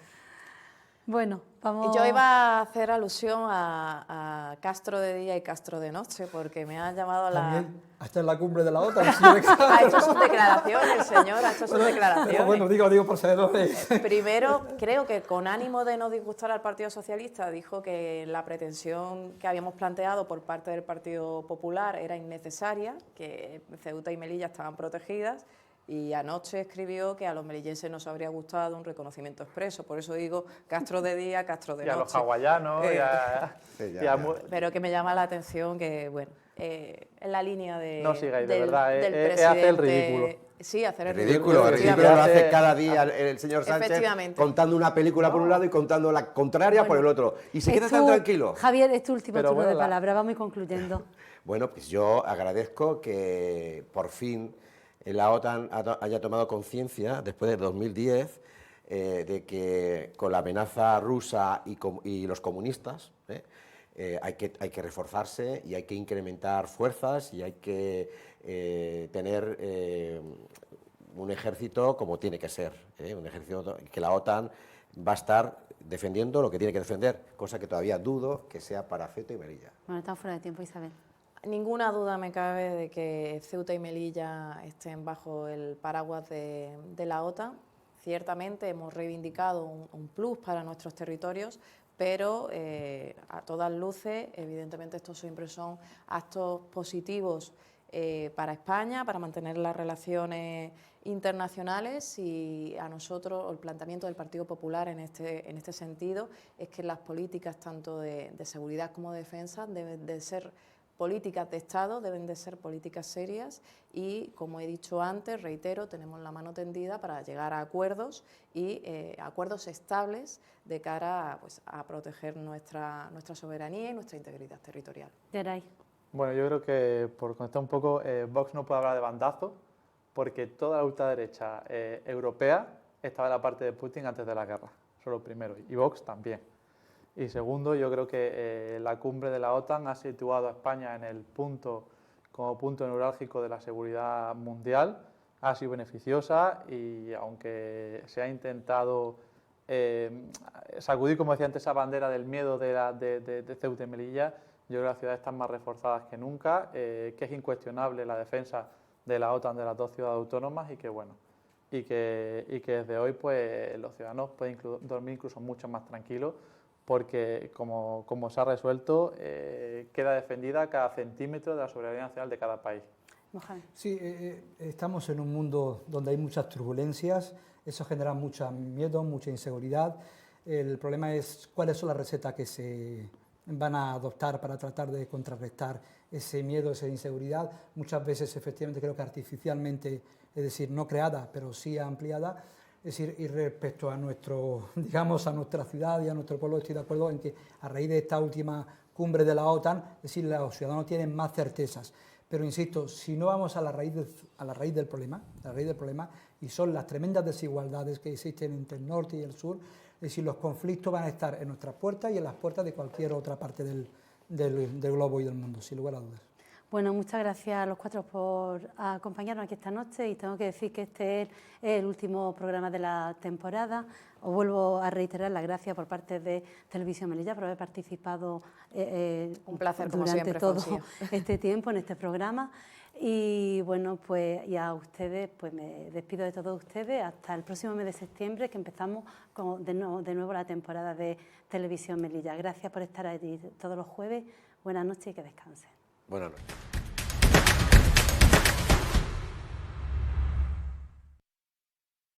Bueno, vamos... Yo iba a hacer alusión a Castro de día y Castro de noche, porque me ha llamado También, hasta en la cumbre de la OTAN. Ha hecho sus declaraciones, el señor, ha hecho sus declaraciones. Pero bueno, digo por saberlo. Primero, creo que con ánimo de no disgustar al Partido Socialista, dijo que la pretensión que habíamos planteado por parte del Partido Popular era innecesaria, que Ceuta y Melilla estaban protegidas, y anoche escribió que a los melillenses nos habría gustado un reconocimiento expreso. Por eso digo Castro de día, Castro de noche. Y a los hawaianos, Pero que me llama la atención que, bueno, en la línea de... No sigáis, de del verdad, presidente, es hacer el ridículo. Sí, hacer el ridículo. El ridículo lo hace cada día el señor Sánchez, contando una película por un lado y contando la contraria por el otro. Y se queda tan tranquilo. Javier, es tu último turno de palabra, vamos concluyendo. Bueno, pues yo agradezco que por fin la OTAN haya tomado conciencia, después de 2010, de que con la amenaza rusa y los comunistas hay que reforzarse y hay que incrementar fuerzas y hay que tener un ejército como tiene que ser, un ejército que la OTAN va a estar defendiendo lo que tiene que defender, cosa que todavía dudo que sea para Ceuta y Melilla. Bueno, estamos fuera de tiempo, Isabel. Ninguna duda me cabe de que Ceuta y Melilla estén bajo el paraguas de la OTAN. Ciertamente hemos reivindicado un plus para nuestros territorios, pero a todas luces, evidentemente, estos siempre son actos positivos para España, para mantener las relaciones internacionales, y a nosotros el planteamiento del Partido Popular en este sentido es que las políticas tanto de seguridad como de defensa deben de ser políticas de Estado, deben de ser políticas serias y, como he dicho antes, reitero, tenemos la mano tendida para llegar a acuerdos y acuerdos estables de cara a proteger nuestra soberanía y nuestra integridad territorial. Geray. Bueno, yo creo que, por contestar un poco, Vox no puede hablar de bandazo, porque toda la ultraderecha europea estaba en la parte de Putin antes de la guerra, eso es lo primero, y Vox también. Y segundo, yo creo que la cumbre de la OTAN ha situado a España en el como punto neurálgico de la seguridad mundial, ha sido beneficiosa y aunque se ha intentado sacudir, como decía antes, esa bandera del miedo de Ceuta y Melilla, yo creo que las ciudades están más reforzadas que nunca, que es incuestionable la defensa de la OTAN de las dos ciudades autónomas y que, bueno, y que desde hoy pues, los ciudadanos pueden dormir incluso mucho más tranquilos, porque como se ha resuelto, queda defendida cada centímetro de la soberanía nacional de cada país. Sí, estamos en un mundo donde hay muchas turbulencias, eso genera mucho miedo, mucha inseguridad. El problema es cuáles son las recetas que se van a adoptar para tratar de contrarrestar ese miedo, esa inseguridad. Muchas veces, efectivamente, creo que artificialmente, es decir, no creada, pero sí ampliada. Es decir, y respecto a digamos, a nuestra ciudad y a nuestro pueblo, estoy de acuerdo en que a raíz de esta última cumbre de la OTAN, es decir, los ciudadanos tienen más certezas. Pero insisto, si no vamos a la raíz del problema, y son las tremendas desigualdades que existen entre el norte y el sur, es decir, los conflictos van a estar en nuestras puertas y en las puertas de cualquier otra parte del globo y del mundo, sin lugar a dudas. Bueno, muchas gracias a los cuatro por acompañarnos aquí esta noche y tengo que decir que este es el último programa de la temporada. Os vuelvo a reiterar las gracias por parte de Televisión Melilla por haber participado un placer, como durante siempre, todo Fonsi. este tiempo en este programa. Y bueno, pues y a ustedes, pues me despido de todos ustedes hasta el próximo mes de septiembre, que empezamos de nuevo la temporada de Televisión Melilla. Gracias por estar allí todos los jueves. Buenas noches y que descansen. Buenas noches.